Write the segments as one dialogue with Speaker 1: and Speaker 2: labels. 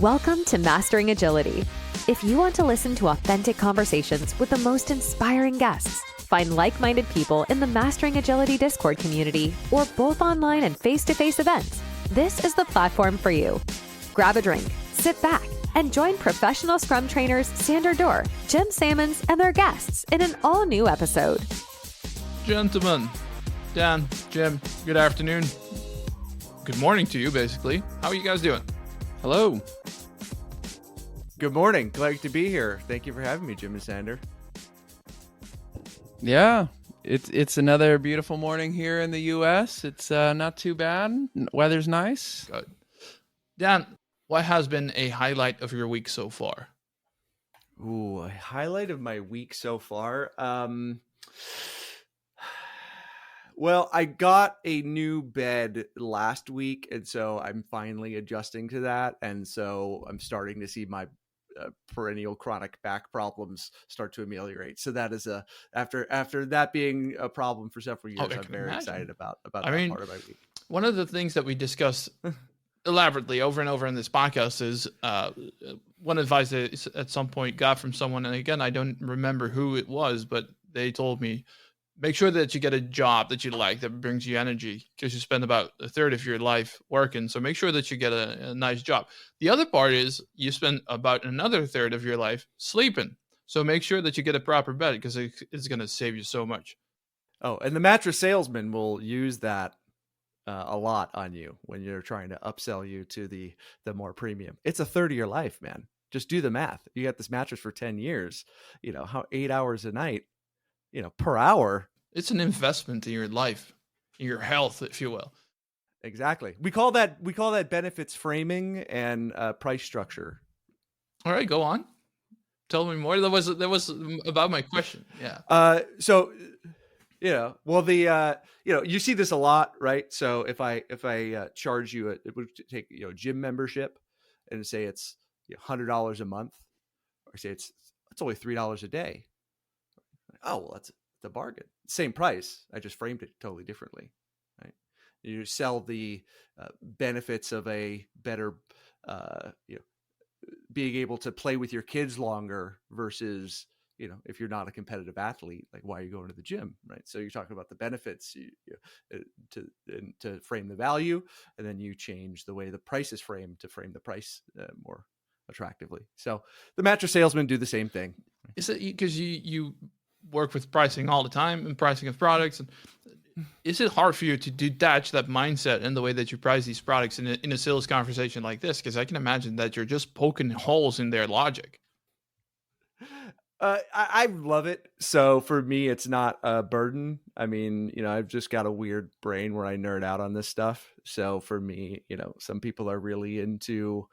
Speaker 1: Welcome to Mastering Agility. If you want to listen to authentic conversations with the most inspiring guests, find like-minded people in the Mastering Agility Discord community, or both online and face-to-face events, this is the platform for you. Grab a drink, sit back, and join professional Scrum trainers Sander Dorr, Jim Sammons, and their guests in an all-new episode.
Speaker 2: Gentlemen, Dan, Jim, good afternoon. Good morning to you, basically. How are you guys doing?
Speaker 3: Hello.
Speaker 4: Good morning. Glad to be here. Thank you for having me, Jim and Sander.
Speaker 3: Yeah, it's another beautiful morning here in the U.S. It's not too bad. Weather's nice.
Speaker 2: Good. Dan, what has been a highlight of your week so far?
Speaker 4: Ooh, a highlight of my week so far. Well, I got a new bed last week, and so I'm finally adjusting to that. And so I'm starting to see my perennial chronic back problems start to ameliorate. So that is after that being a problem for several years, I'm very excited about that part of my week.
Speaker 2: One of the things that we discuss elaborately over and over in this podcast is one advice that at some point got from someone, and again, I don't remember who it was, but they told me, make sure that you get a job that you like, that brings you energy, because you spend about a third of your life working. So make sure that you get a nice job. The other part is you spend about another third of your life sleeping. So make sure that you get a proper bed, because it's going to save you so much.
Speaker 4: Oh, and the mattress salesman will use that a lot on you when you're trying to upsell you to the more premium. It's a third of your life, man. Just do the math. You got this mattress for 10 years, how 8 hours a night, per hour.
Speaker 2: It's an investment in your life, in your health, if you will.
Speaker 4: Exactly. We call that benefits framing and price structure.
Speaker 2: All right, go on. Tell me more. That was about my question. Yeah.
Speaker 4: You see this a lot, right? So if I charge you it would take gym membership and say it's $100 a month, or say it's only $3 a day. Oh, well, that's a bargain. Same price. I just framed it totally differently. Right? You sell the benefits of a better, being able to play with your kids longer versus, if you're not a competitive athlete, like why are you going to the gym, right? So you're talking about the benefits to frame the value, and then you change the way the price is framed to frame the price more attractively. So the mattress salesmen do the same thing.
Speaker 2: Is it because you work with pricing all the time and pricing of products? And is it hard for you to detach that mindset and the way that you price these products in a sales conversation like this? Because I can imagine that you're just poking holes in their logic.
Speaker 4: I love it. So for me, it's not a burden. I mean, I've just got a weird brain where I nerd out on this stuff. So for me, some people are really into,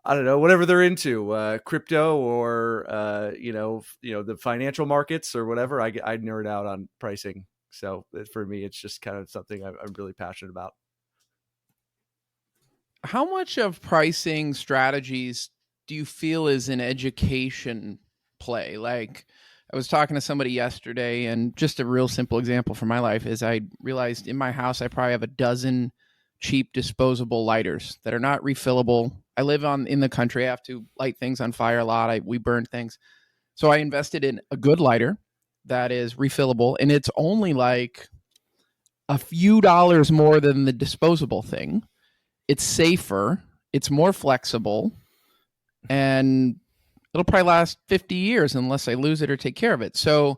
Speaker 4: I don't know, whatever they're into, crypto or, the financial markets or whatever. I nerd out on pricing. So for me, it's just kind of something I'm really passionate about.
Speaker 3: How much of pricing strategies do you feel is an education play? Like, I was talking to somebody yesterday, and just a real simple example from my life is I realized in my house, I probably have a dozen cheap disposable lighters that are not refillable. I live in the country. I have to light things on fire a lot. We burn things. So I invested in a good lighter that is refillable, and it's only like a few dollars more than the disposable thing. It's safer. It's more flexible, and it'll probably last 50 years unless I lose it or take care of it. So,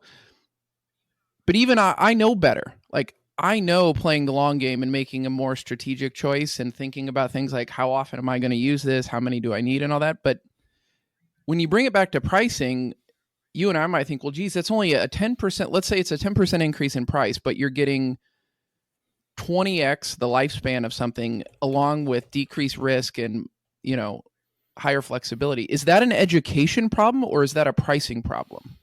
Speaker 3: but even I know better. Like, I know playing the long game and making a more strategic choice and thinking about things like, how often am I going to use this? How many do I need and all that? But when you bring it back to pricing, you and I might think, well, geez, that's only a 10%. Let's say it's a 10% increase in price, but you're getting 20x the lifespan of something along with decreased risk and, higher flexibility. Is that an education problem or is that a pricing problem?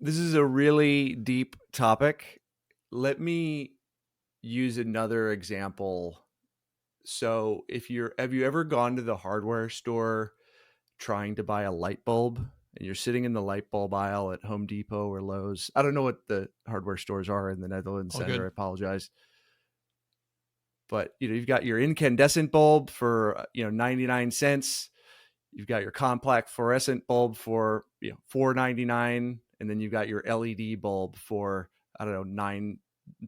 Speaker 4: This is a really deep topic. Let me use another example. So have you ever gone to the hardware store trying to buy a light bulb, and you're sitting in the light bulb aisle at Home Depot or Lowe's? I don't know what the hardware stores are in the Netherlands, Senator. I apologize. But, you've got your incandescent bulb for, 99 cents. You've got your complex fluorescent bulb for, $4.99. And then you've got your LED bulb for, I don't know,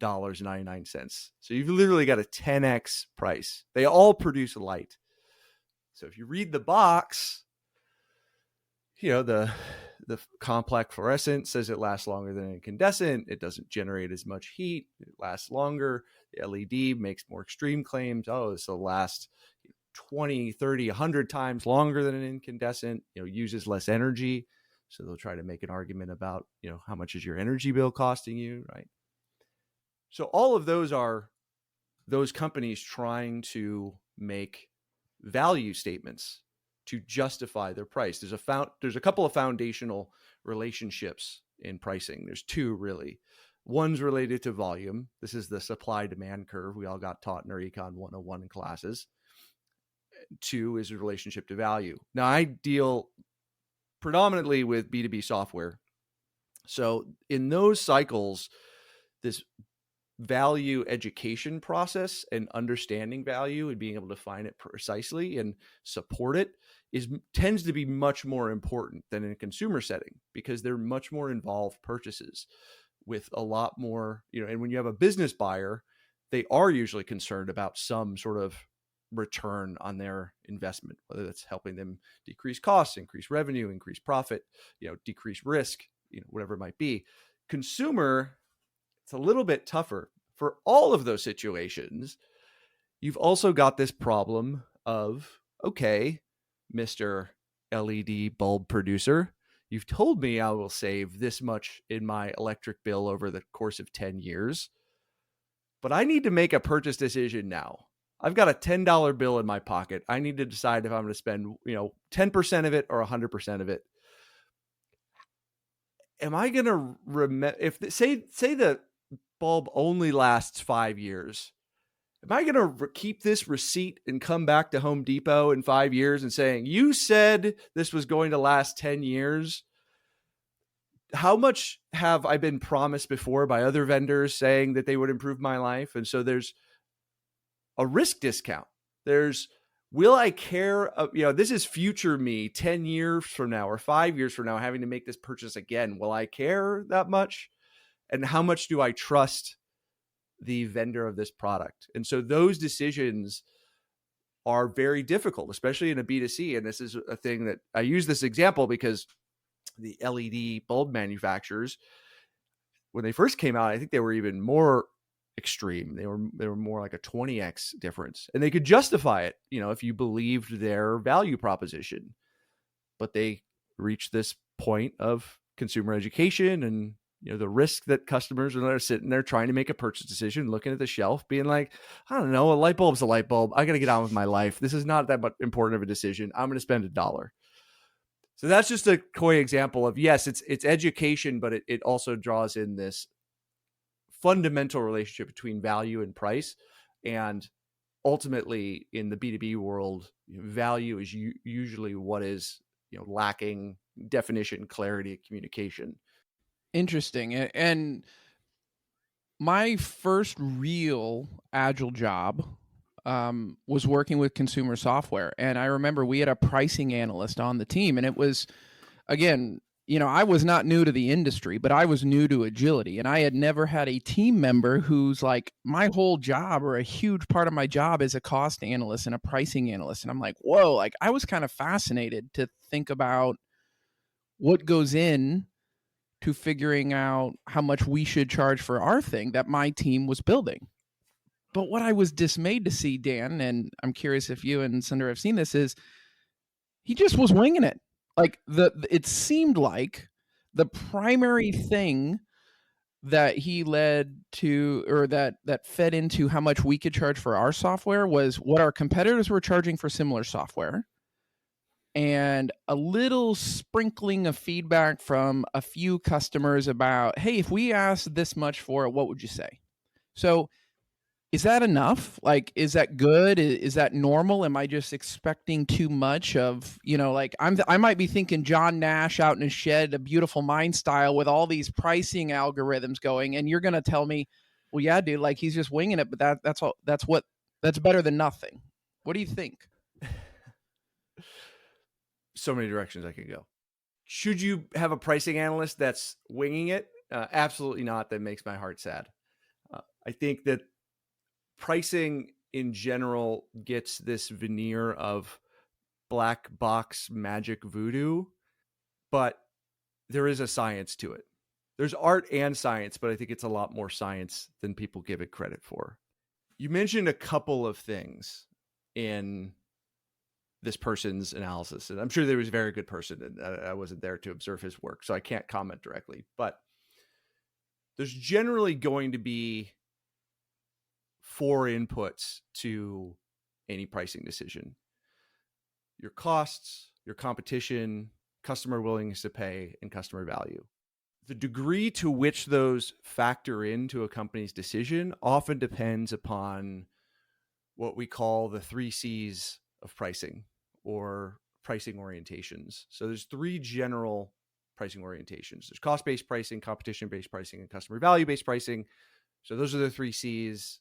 Speaker 4: $9.99. So you've literally got a 10x price. They all produce light. So if you read the box, the complex fluorescent says it lasts longer than incandescent. It doesn't generate as much heat. It lasts longer. The LED makes more extreme claims. Oh, this will last 20, 30, 100 times longer than an incandescent, uses less energy. So they'll try to make an argument about, how much is your energy bill costing you, right? So all of those are those companies trying to make value statements to justify their price. There's a couple of foundational relationships in pricing. There's two really. One's related to volume. This is the supply demand curve we all got taught in our Econ 101 classes. Two is a relationship to value. Now I deal predominantly with B2B software. So in those cycles, this value education process and understanding value and being able to define it precisely and support it tends to be much more important than in a consumer setting, because they're much more involved purchases with a lot more, and when you have a business buyer, they are usually concerned about some sort of return on their investment, whether that's helping them decrease costs, increase revenue, increase profit, decrease risk, whatever it might be. Consumer, it's a little bit tougher. For all of those situations, you've also got this problem of, okay, Mr. LED bulb producer, you've told me I will save this much in my electric bill over the course of 10 years, but I need to make a purchase decision now. I've got a $10 bill in my pocket. I need to decide if I'm going to spend, 10% of it or 100% of it. Am I going to remember say the bulb only lasts 5 years? Am I going to keep this receipt and come back to Home Depot in 5 years and saying, you said this was going to last 10 years? How much have I been promised before by other vendors saying that they would improve my life? And so there's a risk discount. Will I care? This is future me 10 years from now or 5 years from now having to make this purchase again. Will I care that much? And how much do I trust the vendor of this product? And so those decisions are very difficult, especially in a B2C. And this is a thing that I use this example because the LED bulb manufacturers, when they first came out, I think they were even more extreme. They were more like a 20x difference, and they could justify it, if you believed their value proposition. But they reached this point of consumer education and the risk that customers are sitting there trying to make a purchase decision, looking at the shelf, being like, I don't know, a light bulb's a light bulb. I got to get on with my life. This is not that much important of a decision. I'm going to spend $1. So that's just a coy example of, yes, it's education, but it also draws in this fundamental relationship between value and price. And ultimately in the B2B world, value is usually what is, lacking definition, clarity, communication.
Speaker 3: Interesting. And my first real agile job was working with consumer software. And I remember we had a pricing analyst on the team, and it was, again, I was not new to the industry, but I was new to agility, and I had never had a team member who's like, my whole job or a huge part of my job is a cost analyst and a pricing analyst. And I'm like, whoa, like I was kind of fascinated to think about what goes in to figuring out how much we should charge for our thing that my team was building. But what I was dismayed to see, Dan, and I'm curious if you and Sundar have seen this, is he just was winging it. Like it seemed like the primary thing that he led to, or that fed into how much we could charge for our software, was what our competitors were charging for similar software, and a little sprinkling of feedback from a few customers about, hey, if we asked this much for it, what would you say? So is that enough? Like, is that good? Is that normal? Am I just expecting too much of, I might be thinking John Nash out in his shed, A Beautiful Mind style, with all these pricing algorithms going, and you're going to tell me, well, yeah, dude, like he's just winging it, but that's all. That's what That's better than nothing. What do you think?
Speaker 4: So many directions I could go. Should you have a pricing analyst that's winging it? Absolutely not. That makes my heart sad. I think that pricing in general gets this veneer of black box magic voodoo, but there is a science to it. There's art and science, but I think it's a lot more science than people give it credit for. You mentioned a couple of things in this person's analysis, and I'm sure there was a very good person, and I wasn't there to observe his work, so I can't comment directly, but there's generally going to be 4 inputs to any pricing decision: your costs, your competition, customer willingness to pay, and customer value. The degree to which those factor into a company's decision often depends upon what we call the 3 C's of pricing, or pricing orientations. So there's 3 general pricing orientations. There's cost-based pricing, competition-based pricing, and customer value-based pricing. So those are the 3 C's.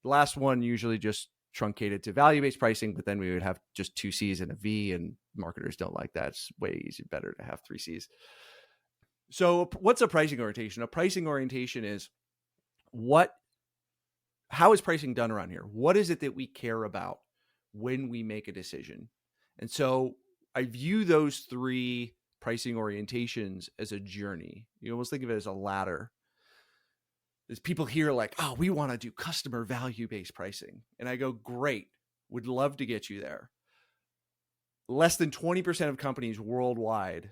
Speaker 4: The last one usually just truncated to value-based pricing, but then we would have just 2 C's and a V, and marketers don't like that. It's way easier, better to have 3 C's. So what's a pricing orientation? A pricing orientation is how is pricing done around here? What is it that we care about when we make a decision? And so I view those 3 pricing orientations as a journey. You almost think of it as a ladder. As people hear like, oh, we want to do customer value-based pricing. And I go, great, would love to get you there. Less than 20% of companies worldwide,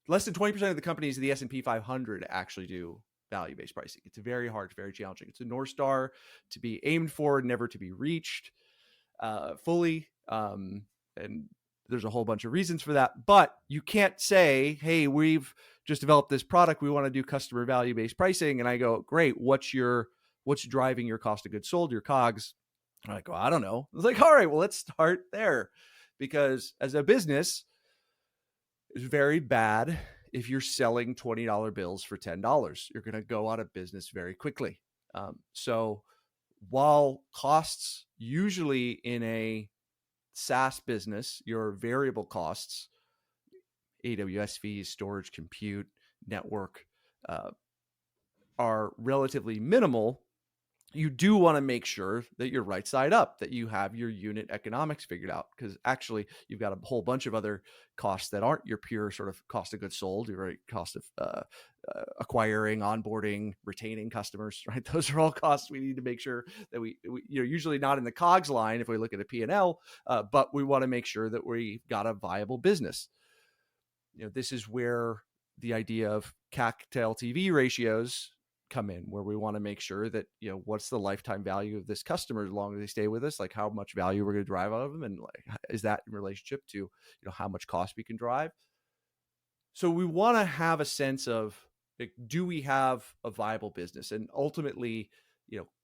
Speaker 4: less than 20% of the companies in the S&P 500 actually do value-based pricing. It's very hard, very challenging. It's a North Star to be aimed for, never to be reached fully. And there's a whole bunch of reasons for that. But you can't say, hey, we've just developed this product, we want to do customer value-based pricing. And I go, great, what's driving your cost of goods sold, your COGS? And I go, I don't know. I was like, all right, well, let's start there. Because as a business, it's very bad if you're selling $20 bills for $10. You're going to go out of business very quickly. So while costs usually in a SaaS business, your variable costs, AWS fees, storage, compute, network, are relatively minimal, you do want to make sure that you're right side up, that you have your unit economics figured out, because actually you've got a whole bunch of other costs that aren't your pure sort of cost of goods sold, your right cost of acquiring, onboarding, retaining customers, right? Those are all costs we need to make sure that we usually not in the COGS line if we look at a P&L, but we want to make sure that we've got a viable business. This is where the idea of CAC to LTV ratios come in, where we want to make sure that, what's the lifetime value of this customer as long as they stay with us, like how much value we're going to drive out of them, and like is that in relationship to how much cost we can drive. So we want to have a sense of, like, do we have a viable business? And ultimately,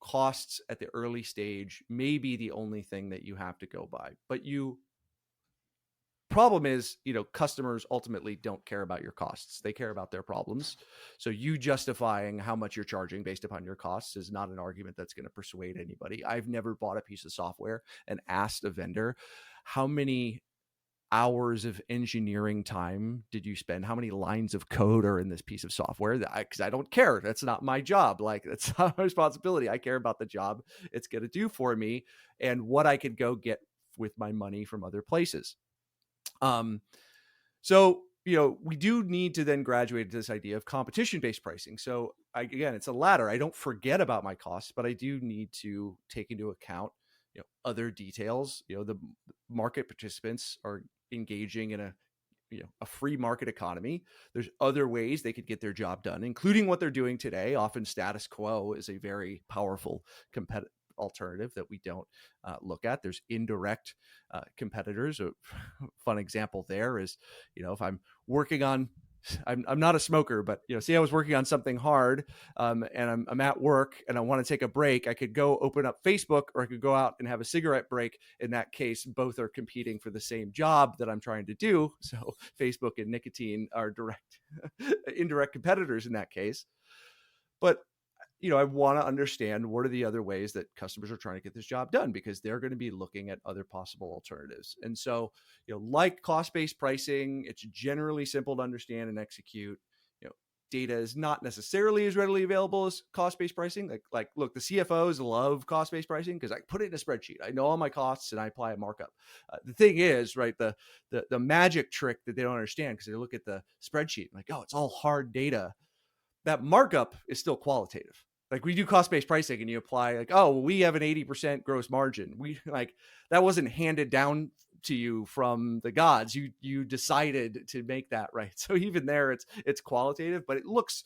Speaker 4: costs at the early stage may be the only thing that you have to go by, but problem is, customers ultimately don't care about your costs. They care about their problems. So you justifying how much you're charging based upon your costs is not an argument that's going to persuade anybody. I've never bought a piece of software and asked a vendor, how many hours of engineering time did you spend? How many lines of code are in this piece of software? Because I don't care. That's not my job. Like, that's not my responsibility. I care about the job it's going to do for me and what I could go get with my money from other places. So, we do need to then graduate to this idea of competition-based pricing. So again, it's a ladder. I don't forget about my costs, but I do need to take into account, other details. The market participants are engaging in a free market economy. There's other ways they could get their job done, including what they're doing today. Often status quo is a very powerful competitive alternative that we don't look at. There's indirect competitors. A fun example there is, if I'm working on, I'm not a smoker, but say I was working on something hard, and I'm at work and I want to take a break. I could go open up Facebook, or I could go out and have a cigarette break. In that case, both are competing for the same job that I'm trying to do. So Facebook and nicotine are indirect competitors in that case. But I want to understand what are the other ways that customers are trying to get this job done, because they're going to be looking at other possible alternatives. And so, like cost-based pricing, it's generally simple to understand and execute. Data is not necessarily as readily available as cost-based pricing. Like, look, the CFOs love cost-based pricing because I put it in a spreadsheet. I know all my costs and I apply a markup. The thing is, right, the magic trick that they don't understand, because they look at the spreadsheet like, oh, it's all hard data. That markup is still qualitative. Like, we do cost-based pricing and you apply like, oh, well, we have an 80% gross margin. We like, that wasn't handed down to you from the gods. You decided to make that, right? So even there, it's qualitative, but it looks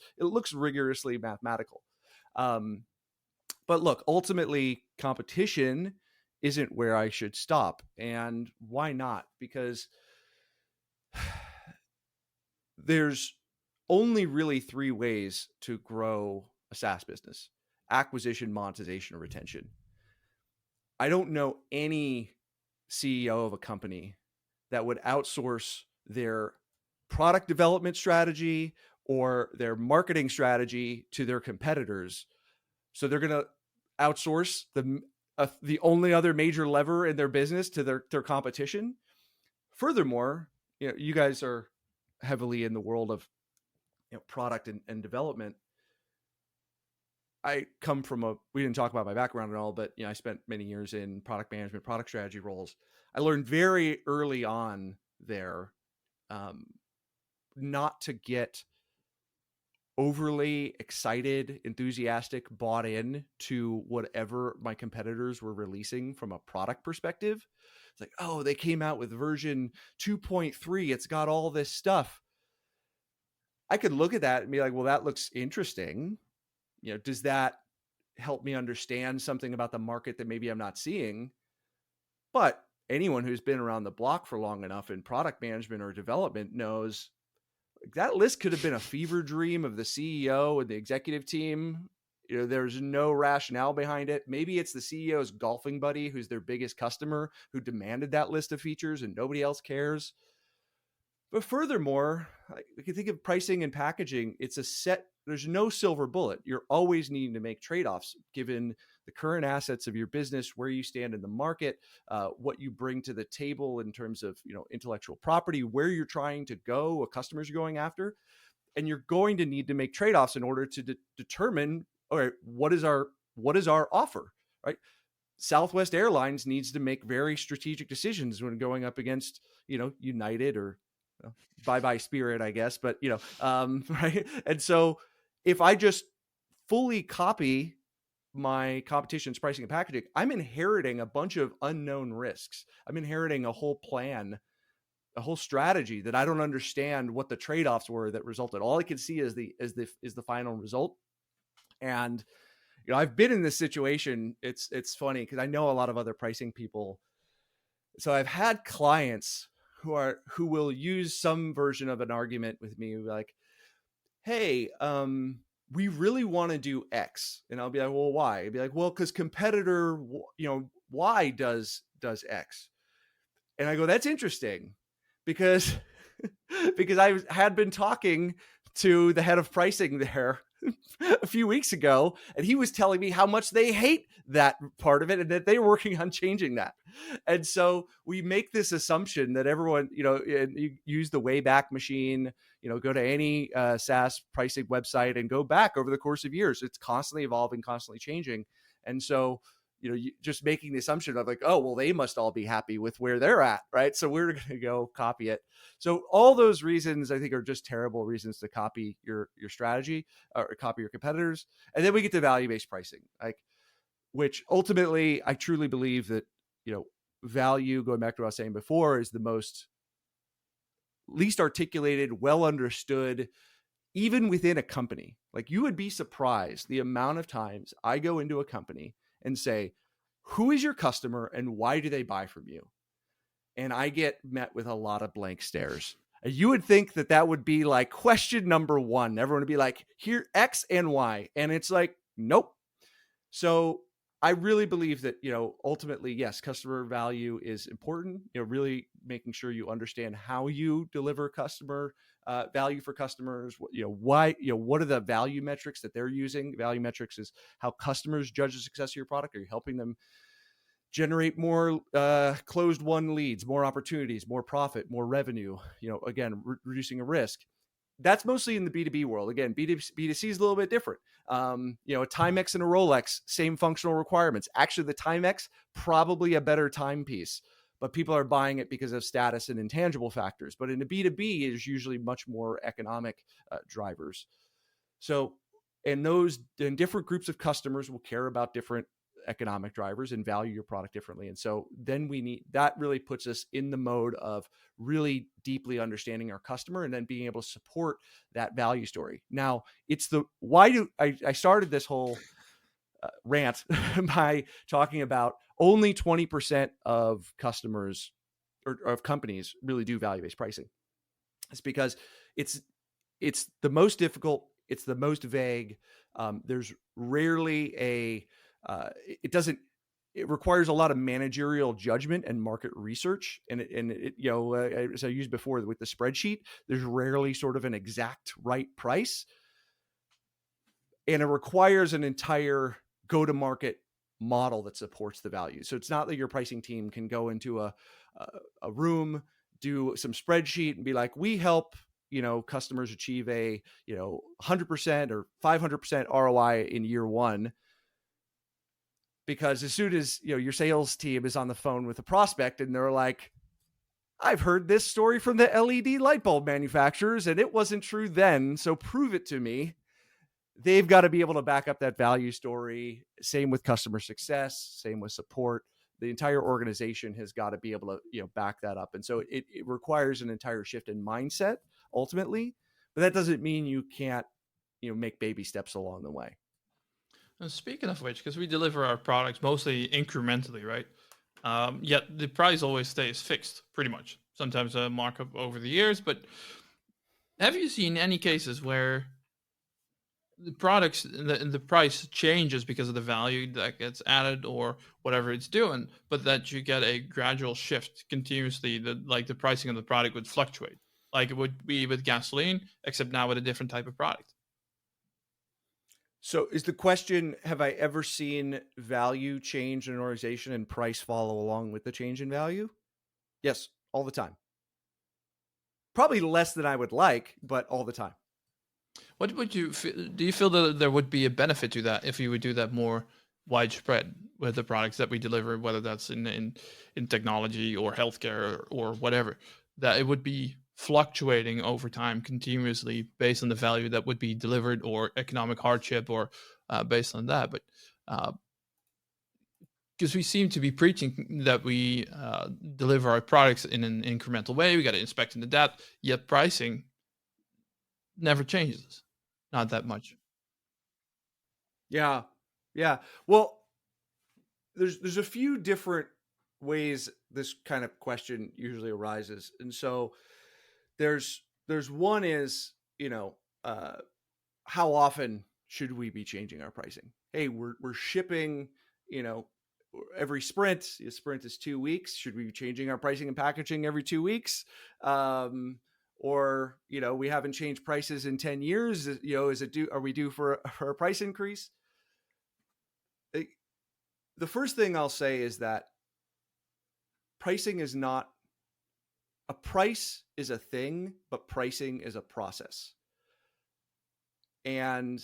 Speaker 4: rigorously mathematical. But look, ultimately, competition isn't where I should stop. And why not? Because there's only really 3 ways to grow a SaaS business: acquisition, monetization, or retention. I don't know any CEO of a company that would outsource their product development strategy or their marketing strategy to their competitors. So they're going to outsource the only other major lever in their business to their competition. Furthermore, you guys are heavily in the world of product and development. I come from we didn't talk about my background at all, but I spent many years in product management, product strategy roles. I learned very early on there not to get overly excited, enthusiastic, bought in to whatever my competitors were releasing from a product perspective. It's like, oh, they came out with version 2.3. It's got all this stuff. I could look at that and be like, well, that looks interesting. Does that help me understand something about the market that maybe I'm not seeing? But anyone who's been around the block for long enough in product management or development knows that list could have been a fever dream of the CEO and the executive team. There's no rationale behind it. Maybe it's the CEO's golfing buddy who's their biggest customer who demanded that list of features and nobody else cares. But furthermore, if you think of pricing and packaging, it's a set. There's no silver bullet. You're always needing to make trade-offs given the current assets of your business, where you stand in the market, what you bring to the table in terms of intellectual property, where you're trying to go, what customers you're going after, and you're going to need to make trade-offs in order to determine, all right, what is our offer, right? Southwest Airlines needs to make very strategic decisions when going up against United or bye-bye Spirit, I guess. But, right. And so if I just fully copy my competition's pricing and packaging, I'm inheriting a bunch of unknown risks. I'm inheriting a whole plan, a whole strategy that I don't understand what the trade-offs were that resulted. All I can see is the final result. And, I've been in this situation. It's funny because I know a lot of other pricing people. So I've had clients who will use some version of an argument with me, like, hey, we really want to do X. And I'll be like, well, why? I'd be like, well, because competitor, Y does X. And I go, that's interesting because I had been talking to the head of pricing there a few weeks ago, and he was telling me how much they hate that part of it and that they're working on changing that. And so we make this assumption that everyone, you use the Wayback Machine, go to any SaaS pricing website and go back over the course of years. It's constantly evolving, constantly changing. And so, just making the assumption of like, oh, well, they must all be happy with where they're at, right? So we're going to go copy it. So all those reasons, I think, are just terrible reasons to copy your strategy or copy your competitors. And then we get to value-based pricing, which ultimately I truly believe that, value, going back to what I was saying before, is the most least articulated, well understood, even within a company. Like, you would be surprised the amount of times I go into a company and say, who is your customer and why do they buy from you? And I get met with a lot of blank stares. You would think that would be like question number 1. Everyone would be like, here, X and Y. And it's like, nope. So I really believe that, ultimately, yes, customer value is important. Really making sure you understand how you deliver customer value for customers. Why, what are the value metrics that they're using? Value metrics is how customers judge the success of your product. Are you helping them generate more closed won leads, more opportunities, more profit, more revenue? Again, reducing a risk. That's mostly in the B2B world. Again, B2C is a little bit different. A Timex and a Rolex, same functional requirements. Actually, the Timex, probably a better timepiece, but people are buying it because of status and intangible factors. But in a B2B, there's usually much more economic drivers. So, and different groups of customers will care about different economic drivers and value your product differently. And so then that really puts us in the mode of really deeply understanding our customer and then being able to support that value story. Now, I started this whole rant by talking about only 20% of customers or of companies really do value-based pricing. It's because it's the most difficult. It's the most vague. There's rarely it requires a lot of managerial judgment and market research. And as I used before with the spreadsheet, there's rarely sort of an exact right price. And it requires an entire go-to-market model that supports the value. So it's not that your pricing team can go into a room, do some spreadsheet and be like, we help customers achieve a 100% or 500% ROI in year one. Because as soon as your sales team is on the phone with a prospect and they're like, I've heard this story from the LED light bulb manufacturers and it wasn't true then, so prove it to me. They've got to be able to back up that value story. Same with customer success, same with support. The entire organization has got to be able to back that up. And so it requires an entire shift in mindset ultimately, but that doesn't mean you can't make baby steps along the way.
Speaker 2: And speaking of which, because we deliver our products mostly incrementally, right? Yet the price always stays fixed, pretty much. Sometimes a markup over the years, but have you seen any cases where the products the price changes because of the value that gets added or whatever it's doing, but that you get a gradual shift continuously? The pricing of the product would fluctuate, like it would be with gasoline, except now with a different type of product.
Speaker 4: So is the question, have I ever seen value change in an organization and price follow along with the change in value? Yes, all the time. Probably less than I would like, but all the time.
Speaker 2: What would you feel? Do you feel that there would be a benefit to that if you would do that more widespread with the products that we deliver, whether that's in technology or healthcare or whatever, that it would be fluctuating over time continuously based on the value that would be delivered or economic hardship or based on that? But because we seem to be preaching that we deliver our products in an incremental way, we got to inspect into that, yet pricing never changes, not that much.
Speaker 4: Yeah. Well, there's a few different ways this kind of question usually arises, and so there's one is how often should we be changing our pricing? Hey, we're shipping every sprint. A sprint is 2 weeks. Should we be changing our pricing and packaging every 2 weeks? Or we haven't changed prices in 10 years. Are we due for a price increase? The first thing I'll say is that pricing is not a price is a thing, but pricing is a process. And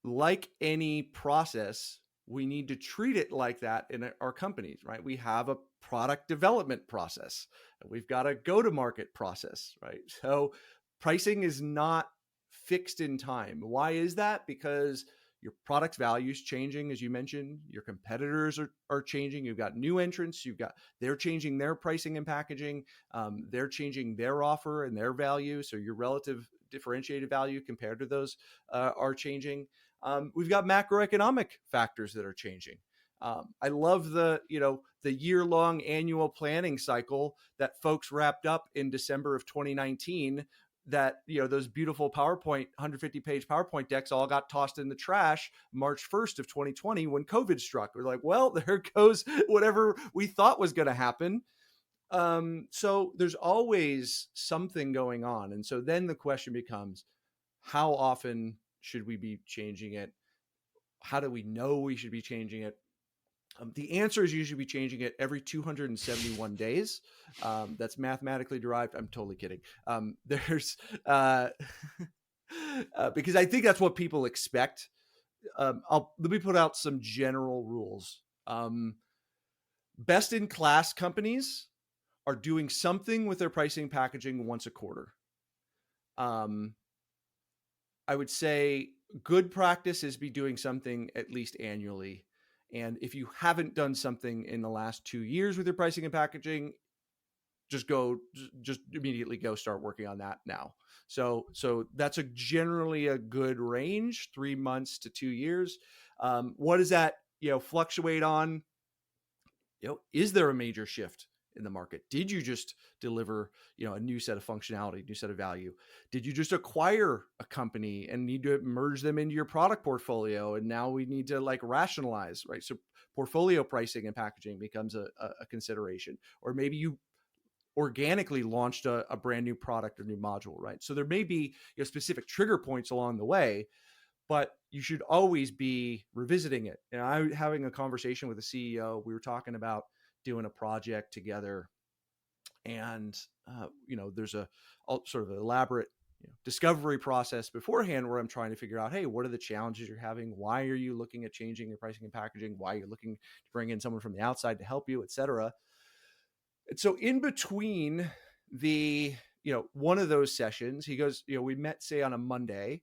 Speaker 4: like any process, we need to treat it like that in our companies, right? We have a product development process. We've got a go-to-market process, right? So pricing is not fixed in time. Why is that? Because your product value is changing, as you mentioned. Your competitors are changing. You've got new entrants. They're changing their pricing and packaging. They're changing their offer and their value. So your relative differentiated value compared to those are changing. We've got macroeconomic factors that are changing. I love the year-long annual planning cycle that folks wrapped up in December of 2019. That those beautiful 150-page PowerPoint decks all got tossed in the trash March 1st of 2020 when COVID struck. We're like, well, there goes whatever we thought was going to happen. So there's always something going on. And so then the question becomes, how often should we be changing it? How do we know we should be changing it? The answer is usually be changing it every 271 days. That's mathematically derived. I'm totally kidding. There's because I think that's what people expect. Let me put out some general rules. Best in class companies are doing something with their pricing packaging once a quarter. I would say good practice is be doing something at least annually. And if you haven't done something in the last 2 years with your pricing and packaging, just immediately go start working on that now. So that's generally a good range, 3 months to 2 years. What does that, fluctuate on? Is there a major shift in the market? Did you just deliver, a new set of functionality, new set of value? Did you just acquire a company and need to merge them into your product portfolio? And now we need to rationalize, right? So portfolio pricing and packaging becomes a consideration. Or maybe you organically launched a brand new product or new module, right? So there may be specific trigger points along the way, but you should always be revisiting it. And I was having a conversation with a CEO. We were talking about doing a project together, and there's a sort of an elaborate discovery process beforehand where I'm trying to figure out, hey, what are the challenges you're having? Why are you looking at changing your pricing and packaging? Why are you looking to bring in someone from the outside to help you, et cetera? And so in between the one of those sessions, he goes, we met, say, on a Monday.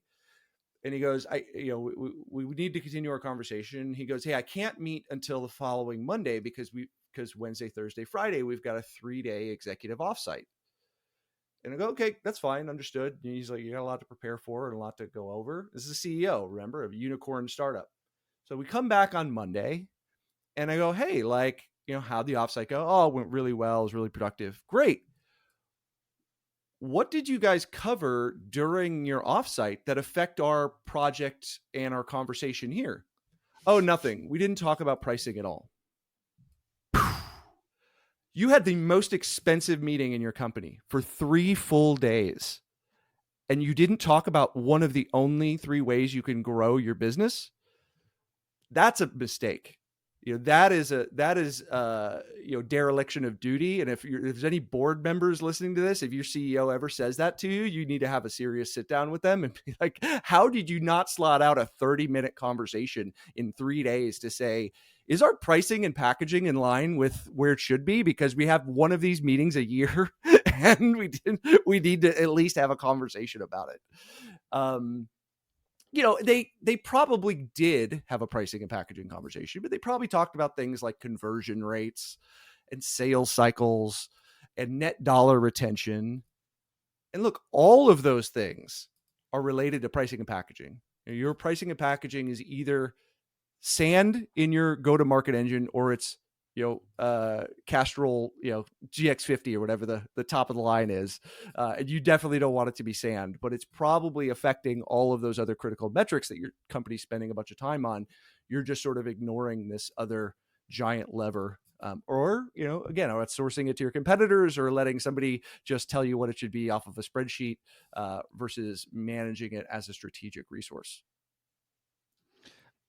Speaker 4: And he goes, we need to continue our conversation. He goes, hey, I can't meet until the following Monday because Wednesday, Thursday, Friday, we've got a 3-day executive offsite. And I go, okay, that's fine. Understood. And he's like, you got a lot to prepare for and a lot to go over. This is the CEO, remember, of a unicorn startup. So we come back on Monday and I go, hey, how'd the offsite go? Oh, it went really well. It was really productive. Great. What did you guys cover during your offsite that affect our project and our conversation here? Oh, nothing. We didn't talk about pricing at all. You had the most expensive meeting in your company for 3 full days, and you didn't talk about one of the only 3 ways you can grow your business. That's a mistake. That is dereliction of duty. And if there's any board members listening to this, if your CEO ever says that to you, you need to have a serious sit down with them and be like, how did you not slot out a 30-minute conversation in 3 days to say, is our pricing and packaging in line with where it should be? Because we have one of these meetings a year and we need to at least have a conversation about it. They probably did have a pricing and packaging conversation, but they probably talked about things like conversion rates and sales cycles and net dollar retention. And look, all of those things are related to pricing and packaging. Your pricing and packaging is either sand in your go-to-market engine or it's Castrol, GX50 or whatever the top of the line is. And you definitely don't want it to be sand, but it's probably affecting all of those other critical metrics that your company's spending a bunch of time on. You're just sort of ignoring this other giant lever. Or outsourcing it to your competitors or letting somebody just tell you what it should be off of a spreadsheet versus managing it as a strategic resource.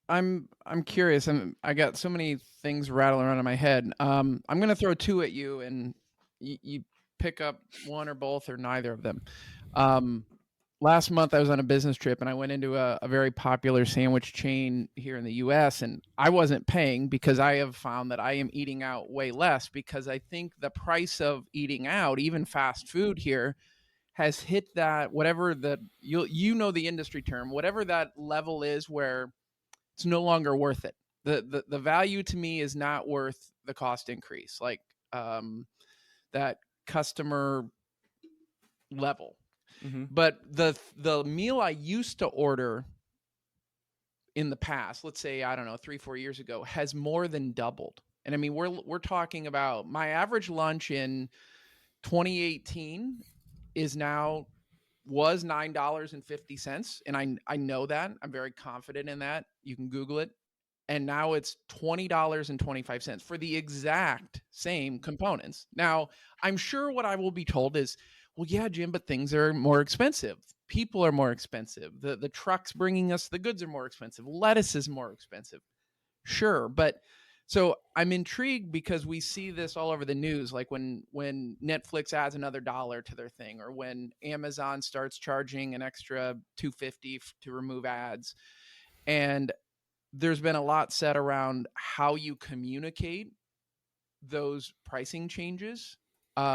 Speaker 3: I'm curious, and I got so many things rattling around in my head. I'm going to throw 2 at you, and you pick up one or both or neither of them. Last month, I was on a business trip, and I went into a very popular sandwich chain here in the U.S., and I wasn't paying because I have found that I am eating out way less because I think the price of eating out, even fast food here, has hit that whatever the the industry term, whatever that level is where it's no longer worth it. The value to me is not worth the cost increase, that customer level. Mm-hmm. But the meal I used to order in the past, let's say, I don't know, 3-4 years ago, has more than doubled. And I mean, we're talking about my average lunch in 2018 was $9.50. And I know that. I'm very confident in that. You can Google it. and now it's $20.25 for the exact same components. Now, I'm sure what I will be told is, well, yeah, Jim, but things are more expensive. People are more expensive. The trucks bringing us the goods are more expensive. Lettuce is more expensive. Sure, but so I'm intrigued because we see this all over the news, like when Netflix adds another dollar to their thing, or when Amazon starts charging an extra $2.50 to remove ads. And there's been a lot said around how you communicate those pricing changes,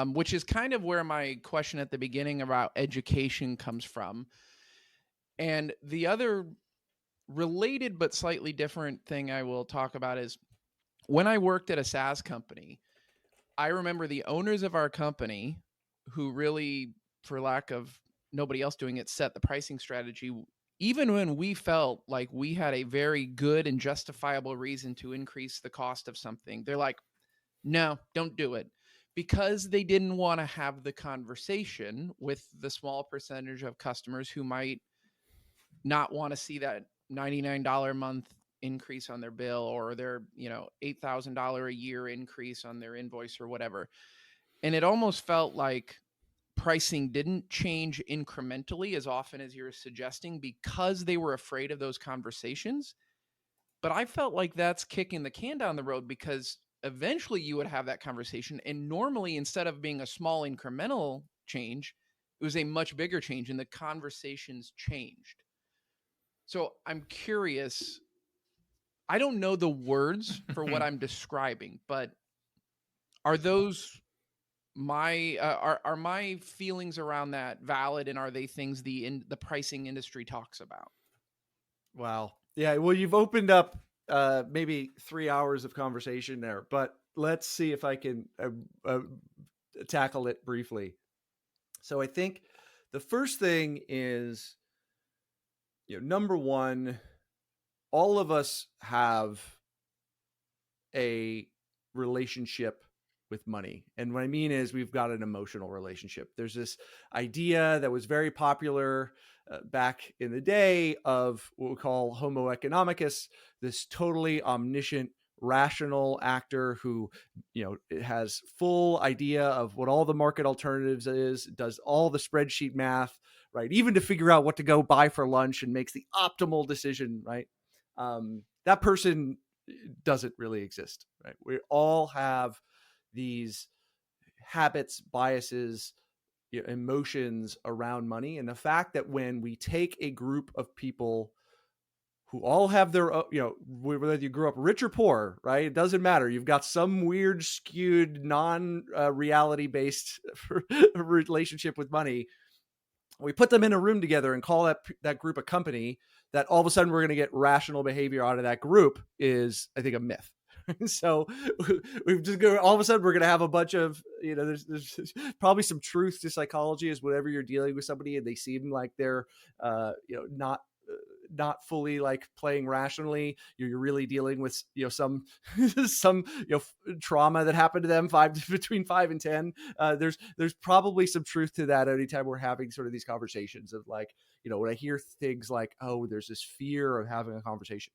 Speaker 3: which is kind of where my question at the beginning about education comes from. And the other related but slightly different thing I will talk about is when I worked at a SaaS company, I remember the owners of our company who really, for lack of nobody else doing it, set the pricing strategy. Even when we felt like we had a very good and justifiable reason to increase the cost of something, they're like, no, don't do it. Because they didn't want to have the conversation with the small percentage of customers who might not want to see that $99 a month increase on their bill, or their, $8,000 a year increase on their invoice or whatever. And it almost felt like pricing didn't change incrementally as often as you're suggesting because they were afraid of those conversations. But I felt like that's kicking the can down the road, because eventually you would have that conversation. And normally, instead of being a small incremental change, it was a much bigger change, and the conversations changed. So I'm curious, I don't know the words for what I'm describing, but are those my are my feelings around that valid, and are they things the pricing industry talks about?
Speaker 4: Wow. Yeah. Well, you've opened up maybe 3 hours of conversation there, but let's see if I can tackle it briefly. So I think the first thing is, number one, all of us have a relationship with money. And what I mean is we've got an emotional relationship. There's this idea that was very popular back in the day of what we call Homo economicus, this totally omniscient, rational actor who, has full idea of what all the market alternatives is, does all the spreadsheet math, right? Even to figure out what to go buy for lunch, and makes the optimal decision, right? That person doesn't really exist, right? We all have these habits, biases, emotions around money. And the fact that when we take a group of people who all have their, whether you grew up rich or poor, right? It doesn't matter. You've got some weird, skewed, non-reality based relationship with money. We put them in a room together and call that group a company, that all of a sudden we're going to get rational behavior out of that group is, I think, a myth. So we've just all of a sudden we're going to have a bunch of, there's probably some truth to psychology, is whenever you're dealing with somebody and they seem like they're, not fully like playing rationally, you're really dealing with, some trauma that happened to them between 5 and 10. There's probably some truth to that anytime we're having sort of these conversations of like, when I hear things like, oh, there's this fear of having a conversation.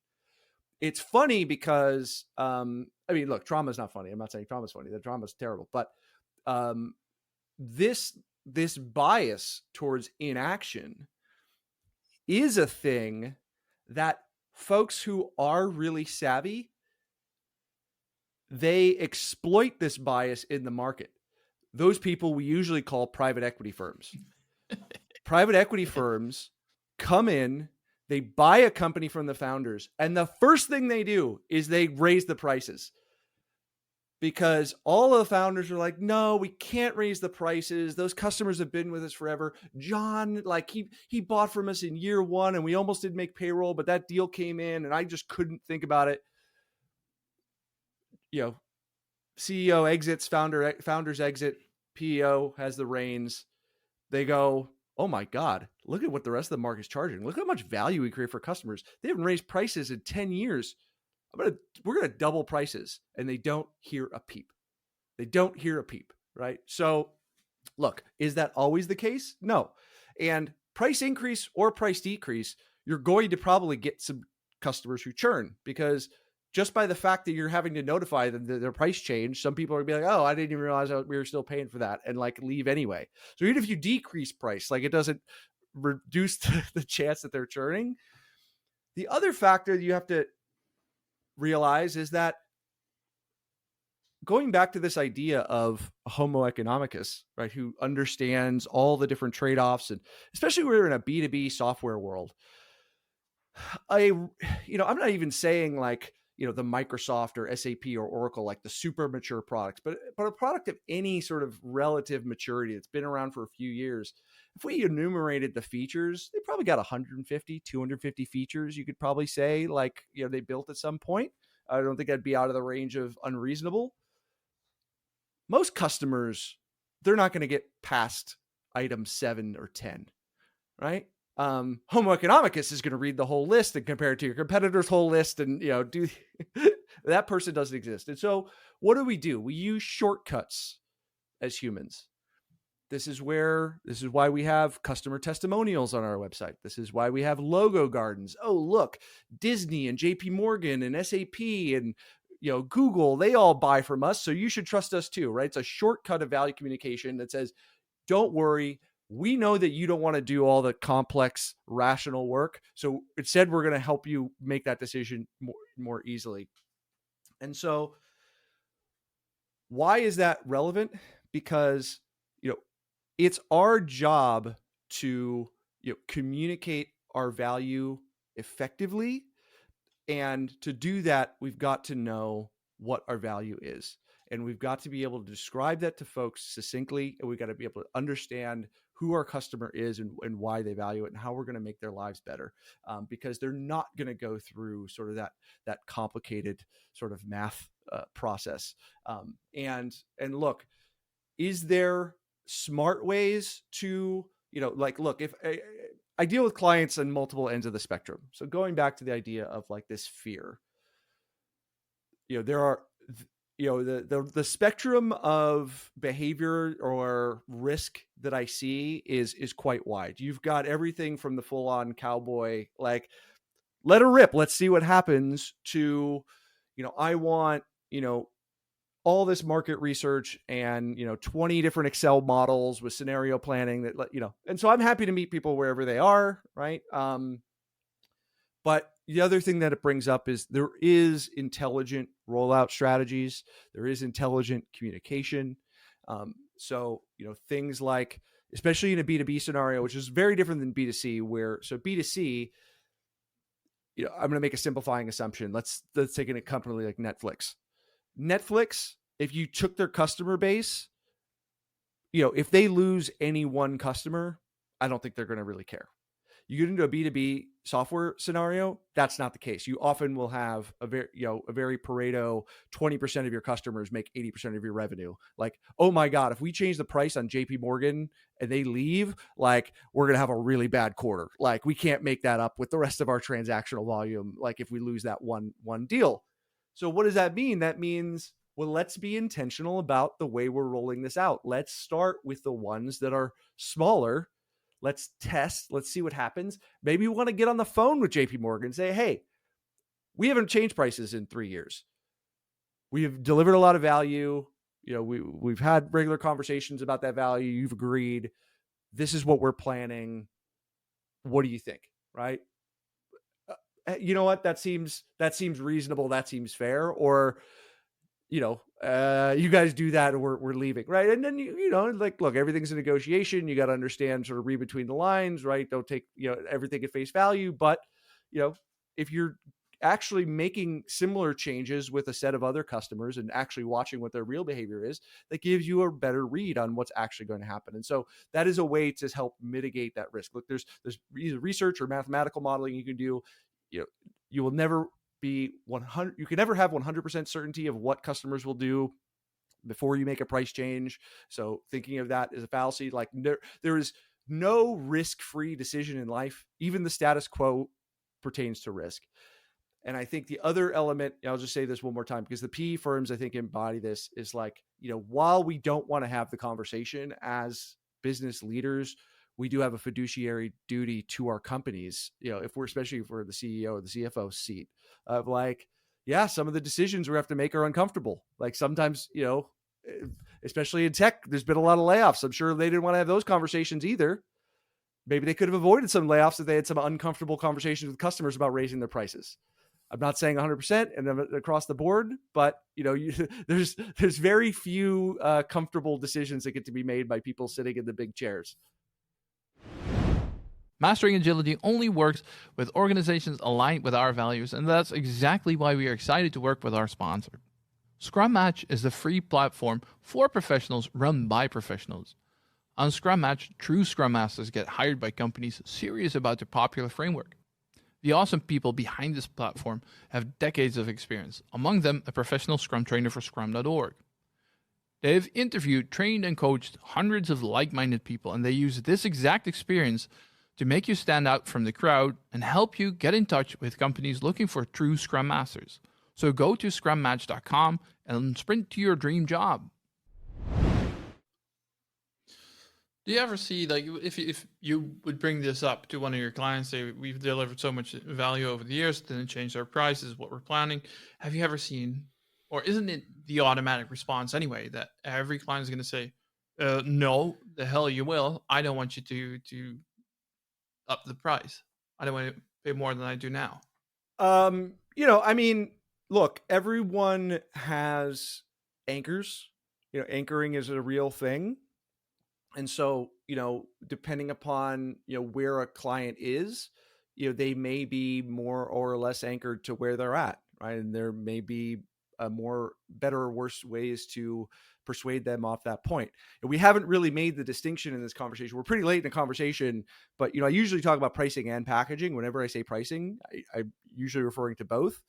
Speaker 4: It's funny because, look, trauma is not funny. I'm not saying trauma is funny. That trauma is terrible. But this bias towards inaction is a thing that folks who are really savvy, they exploit this bias in the market. Those people we usually call private equity firms. Private equity firms come in, they buy a company from the founders, and the first thing they do is they raise the prices. Because all of the founders are like, no, we can't raise the prices. Those customers have been with us forever. John, like he bought from us in year one and we almost didn't make payroll, but that deal came in and I just couldn't think about it. CEO exits, founders exit, PEO has the reins. They go, oh my God, look at what the rest of the market's charging. Look how much value we create for customers. They haven't raised prices in 10 years. We're going to double prices, and they don't hear a peep. They don't hear a peep, right? So look, is that always the case? No. And price increase or price decrease, you're going to probably get some customers who churn, because just by the fact that you're having to notify them that their price change, some people are gonna be like, oh, I didn't even realize we were still paying for that, and like leave anyway. So even if you decrease price, like it doesn't reduce the chance that they're churning. The other factor that you have to realize is that going back to this idea of a homo economicus, right, who understands all the different trade-offs, and especially we're in a B2B software world, I'm not even saying like, the Microsoft or SAP or Oracle, like the super mature products, but a product of any sort of relative maturity that's been around for a few years. If we enumerated the features, they probably got 150, 250 features. You could probably say like, they built at some point. I don't think that'd be out of the range of unreasonable. Most customers, they're not going to get past item 7 or 10, right? Homo economicus is going to read the whole list and compare it to your competitor's whole list, and do that person doesn't exist. And so what do? We use shortcuts as humans. This is why we have customer testimonials on our website. This is why we have logo gardens. Oh, look, Disney and JP Morgan and SAP and Google, they all buy from us, so you should trust us too, right? It's a shortcut of value communication that says, don't worry, we know that you don't want to do all the complex rational work, so instead we're going to help you make that decision more easily. And so why is that relevant? Because it's our job to communicate our value effectively, and to do that we've got to know what our value is, and we've got to be able to describe that to folks succinctly, and we've got to be able to understand who our customer is and why they value it, and how we're going to make their lives better, because they're not going to go through sort of that complicated sort of math process. And look, is there smart ways to look, if I deal with clients on multiple ends of the spectrum. So going back to the idea of like this fear, there are the spectrum of behavior or risk that I see is quite wide. You've got everything from the full-on cowboy, like let her rip, let's see what happens, to I want all this market research and 20 different Excel models with scenario planning that and so I'm happy to meet people wherever they are, right? But the other thing that it brings up is there is intelligent rollout strategies. There is intelligent communication. So, things like, especially in a B2B scenario, which is very different than B2C, so B2C, I'm going to make a simplifying assumption. Let's take a company like Netflix. Netflix, if you took their customer base, if they lose any one customer, I don't think they're going to really care. You get into a B2B software scenario, that's not the case. You often will have a very Pareto, 20% of your customers make 80% of your revenue. Like, oh my God, if we change the price on JP Morgan and they leave, like we're going to have a really bad quarter. Like we can't make that up with the rest of our transactional volume. Like if we lose that one deal. So what does that mean? That means, well, let's be intentional about the way we're rolling this out. Let's start with the ones that are smaller. Let's test. Let's see what happens. Maybe we want to get on the phone with JP Morgan and say, hey, we haven't changed prices in 3 years. We have delivered a lot of value. We've had regular conversations about that value. You've agreed. This is what we're planning. What do you think? Right? You know what? That seems reasonable. That seems fair. Or, you guys do that, or we're leaving, right? And then look, everything's a negotiation. You got to understand, sort of read between the lines, right? Don't take everything at face value. But if you're actually making similar changes with a set of other customers and actually watching what their real behavior is, that gives you a better read on what's actually going to happen. And so that is a way to help mitigate that risk. Look, there's either research or mathematical modeling you can do. You will never be 100. You can never have 100% certainty of what customers will do before you make a price change. So thinking of that as a fallacy. Like there is no risk-free decision in life. Even the status quo pertains to risk. And I think the other element, I'll just say this one more time, because the PE firms, I think, embody this, is like, while we don't want to have the conversation as business leaders, we do have a fiduciary duty to our companies, especially if we're the CEO or the CFO seat, of like, yeah, some of the decisions we have to make are uncomfortable. Like sometimes, especially in tech, there's been a lot of layoffs. I'm sure they didn't want to have those conversations either. Maybe they could have avoided some layoffs if they had some uncomfortable conversations with customers about raising their prices. I'm not saying 100% and across the board, but there's very few comfortable decisions that get to be made by people sitting in the big chairs.
Speaker 2: Mastering agility only works with organizations aligned with our values, and that's exactly why we are excited to work with our sponsor. Scrum Match is the free platform for professionals run by professionals. On Scrum Match, true Scrum Masters get hired by companies serious about the popular framework. The awesome people behind this platform have decades of experience, among them a professional Scrum trainer for Scrum.org. They have interviewed, trained, and coached hundreds of like-minded people, and they use this exact experience to make you stand out from the crowd and help you get in touch with companies looking for true Scrum Masters. So go to scrummatch.com and sprint to your dream job. Do you ever see, like, if you would bring this up to one of your clients, say, we've delivered so much value over the years, didn't change our prices, what we're planning. Have you ever seen, or isn't it the automatic response anyway, that every client is going to say, no, the hell you will. I don't want you to up the price. I don't want to pay more than I do now.
Speaker 4: Look, everyone has anchors. Anchoring is a real thing. And so, depending upon, where a client is, they may be more or less anchored to where they're at, right? And there may be a more better or worse ways to persuade them off that point. And we haven't really made the distinction in this conversation. We're pretty late in the conversation, but, I usually talk about pricing and packaging. Whenever I say pricing, I'm usually referring to both.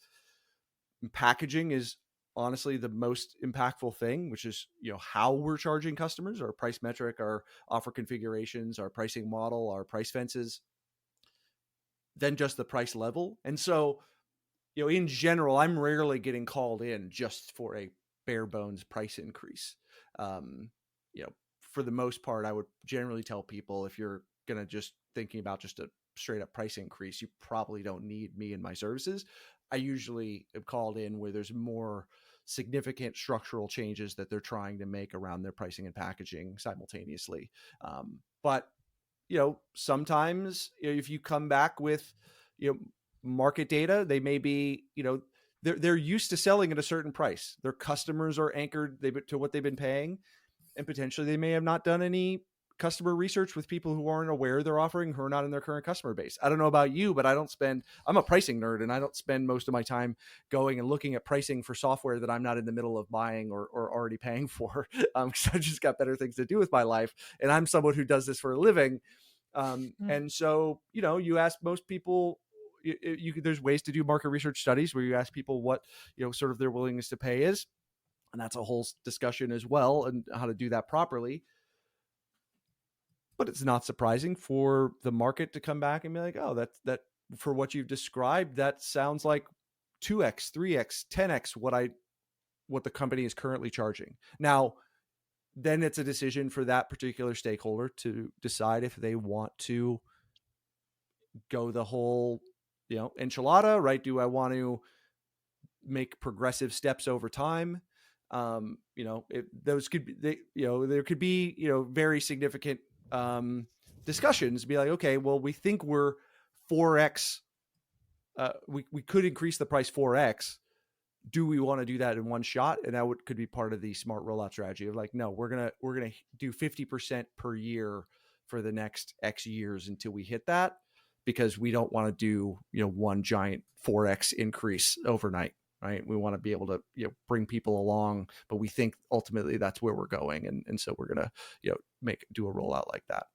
Speaker 4: And packaging is honestly the most impactful thing, which is, how we're charging customers, our price metric, our offer configurations, our pricing model, our price fences, then just the price level. And so, in general, I'm rarely getting called in just for a bare bones price increase. For the most part, I would generally tell people, if you're going to just thinking about just a straight up price increase, you probably don't need me and my services. I usually am called in where there's more significant structural changes that they're trying to make around their pricing and packaging simultaneously. But sometimes if you come back with, market data, they may be, they're used to selling at a certain price. Their customers are anchored to what they've been paying, and potentially they may have not done any customer research with people who aren't aware they're offering, who are not in their current customer base. I don't know about you, but I'm a pricing nerd, and I don't spend most of my time going and looking at pricing for software that I'm not in the middle of buying or already paying for, because I've just got better things to do with my life. And I'm someone who does this for a living. And so, you ask most people, there's ways to do market research studies where you ask people what, sort of their willingness to pay is. And that's a whole discussion as well, and how to do that properly. But it's not surprising for the market to come back and be like, oh, that for what you've described, that sounds like 2x, 3x, 10x what the company is currently charging. Now, then it's a decision for that particular stakeholder to decide if they want to go the whole, enchilada, right? Do I want to make progressive steps over time? Those could be, there could be, very significant discussions, be like, okay, well, we think we're 4x, we could increase the price 4x. Do we want to do that in one shot? And that could be part of the smart rollout strategy of like, no, we're gonna do 50% per year for the next X years until we hit that, because we don't want to do one giant 4x increase overnight. Right. We want to be able to, bring people along, but we think ultimately that's where we're going. And so we're going to, do a rollout like that.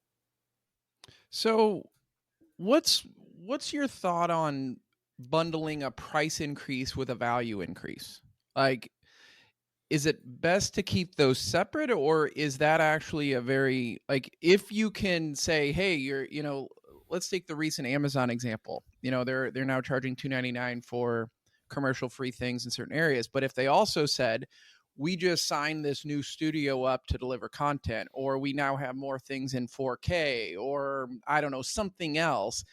Speaker 3: So what's your thought on bundling a price increase with a value increase? Like, is it best to keep those separate, or is that actually a very, like, if you can say, hey, let's take the recent Amazon example, they're now charging $2.99 for commercial free things in certain areas. But if they also said, we just signed this new studio up to deliver content, or we now have more things in 4K, or I don't know, something else,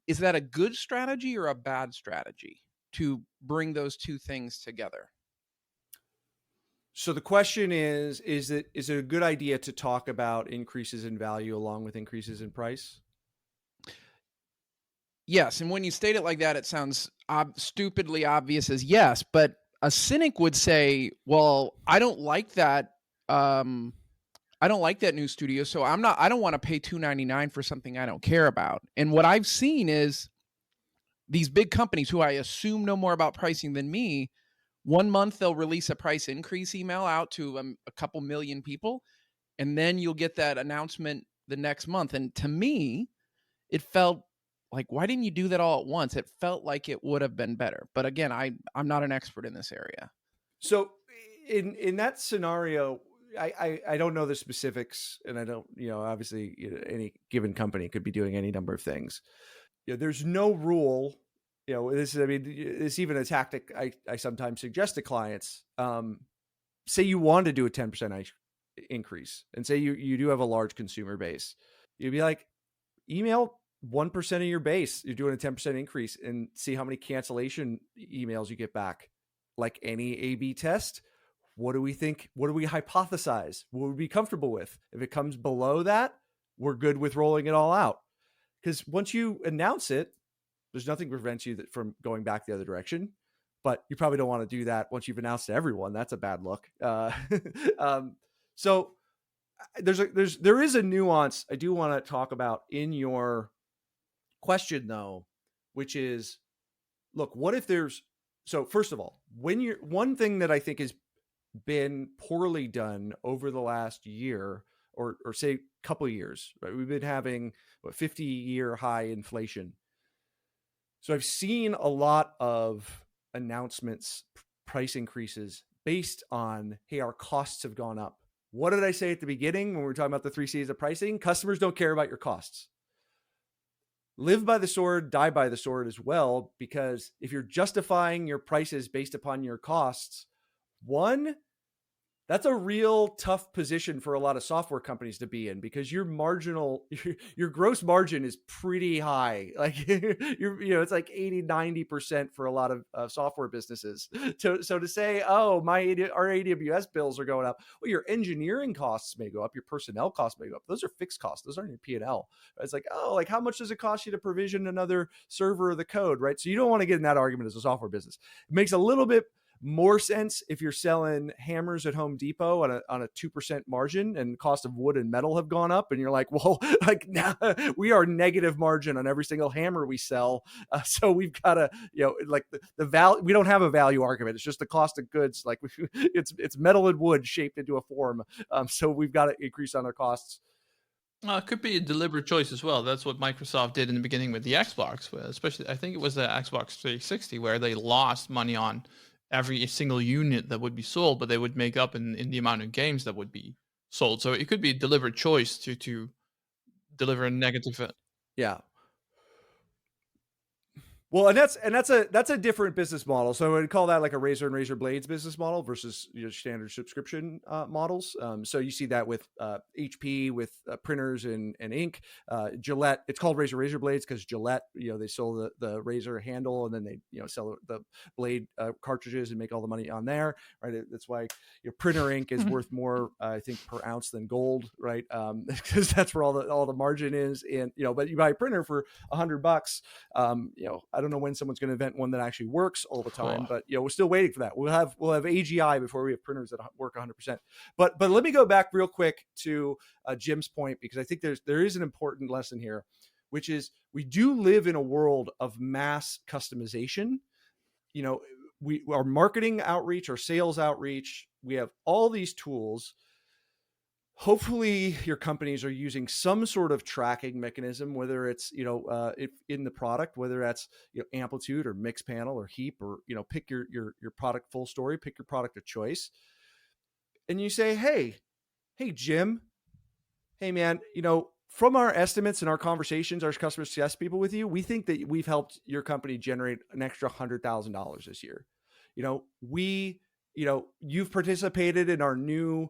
Speaker 3: is that a good strategy or a bad strategy? to bring those two things together?
Speaker 4: So the question is it a good idea to talk about increases in value along with increases in price?
Speaker 3: Yes. And when you state it like that, it sounds stupidly obvious as yes, but a cynic would say, well, I don't like that. I don't like that new studio. So I don't want to pay $299 for something I don't care about. And what I've seen is these big companies who I assume know more about pricing than me, 1 month they'll release a price increase email out to a couple million people, and then you'll get that announcement the next month. And to me, it felt like, why didn't you do that all at once? It felt like it would have been better. But again, I'm not an expert in this area.
Speaker 4: So in that scenario, I don't know the specifics, and I don't, obviously any given company could be doing any number of things. There's no rule. It's even a tactic I sometimes suggest to clients. Say you want to do a 10% increase, and say you do have a large consumer base. You'd be like, email 1% of your base. You're doing a 10% increase, and see how many cancellation emails you get back. Like any A/B test, what do we think? What do we hypothesize? What would we be comfortable with? If it comes below that, we're good with rolling it all out. Because once you announce it, there's nothing prevents you from going back the other direction. But you probably don't want to do that once you've announced to everyone. That's a bad look. So there is a nuance I do want to talk about in your question, though, which is, look, what if so first of all, one thing that I think has been poorly done over the last year or say couple of years, right? We've been having 50-year high inflation. So I've seen a lot of announcements, price increases based on, hey, our costs have gone up. What did I say at the beginning when we were talking about the 3 C's of pricing? Customers don't care about your costs. Live by the sword, die by the sword as well, because if you're justifying your prices based upon your costs, one, that's a real tough position for a lot of software companies to be in, because your gross margin is pretty high. Like it's like 80-90% for a lot of software businesses. So to say, oh, our AWS bills are going up. Well, your engineering costs may go up. Your personnel costs may go up. Those are fixed costs. Those aren't your P&L. It's like, oh, like how much does it cost you to provision another server of the code, right? So you don't want to get in that argument as a software business. It makes a little bit more sense if you're selling hammers at Home Depot on a 2% margin, and cost of wood and metal have gone up, and you're like, well, like now we are negative margin on every single hammer we sell, so we've got to, like the value. We don't have a value argument. It's just the cost of goods. Like it's metal and wood shaped into a form, so we've got to increase on our costs.
Speaker 2: It could be a deliberate choice as well. That's what Microsoft did in the beginning with the Xbox, especially I think it was the Xbox 360, where they lost money on every single unit that would be sold, but they would make up in the amount of games that would be sold. So it could be a deliberate choice to deliver a negative.
Speaker 4: Yeah. Well, and that's a different business model. So I would call that like a razor and razor blades business model versus standard subscription models. So you see that with HP, with printers and ink. Gillette, it's called razor blades because Gillette, they sell the razor handle, and then they sell the blade cartridges and make all the money on there, right? That's why printer ink is worth more, I think, per ounce than gold, right? Because that's where all the margin is. And but you buy a printer for $100, I don't know when someone's going to invent one that actually works all the time, but we're still waiting for that. We'll have AGI before we have printers that work 100%. But let me go back real quick to Jim's point, because I think there is an important lesson here, which is we do live in a world of mass customization. Our marketing outreach, our sales outreach, we have all these tools. Hopefully your companies are using some sort of tracking mechanism, whether it's, if in the product, whether that's, amplitude or mix panel or heap, or, pick your product full story, pick your product of choice. And you say, hey, Jim, hey man, from our estimates and our conversations, our customer success people with you, we think that we've helped your company generate an extra $100,000 this year. You've participated in our new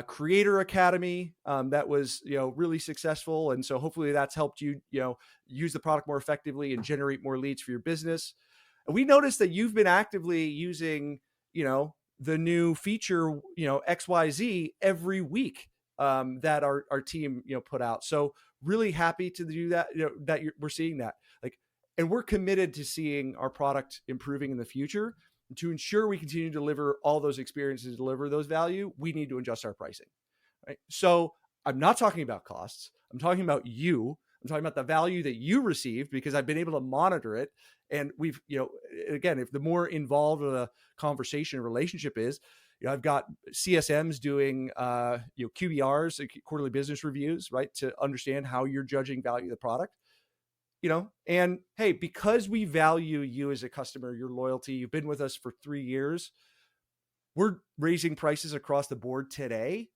Speaker 4: Creator Academy that was, really successful. And so hopefully that's helped you, use the product more effectively and generate more leads for your business. And we noticed that you've been actively using, the new feature, XYZ every week that our team, put out. So really happy to do that, we're seeing that. And we're committed to seeing our product improving in the future. To ensure we continue to deliver all those experiences, deliver those value, we need to adjust our pricing. Right? So I'm not talking about costs. I'm talking about you. I'm talking about the value that you receive, because I've been able to monitor it. And we've, again, if the more involved a conversation relationship is, I've got CSMs doing, QBRs, quarterly business reviews, right, to understand how you're judging value of the product. And hey, because we value you as a customer, your loyalty, you've been with us for 3 years, we're raising prices across the board today,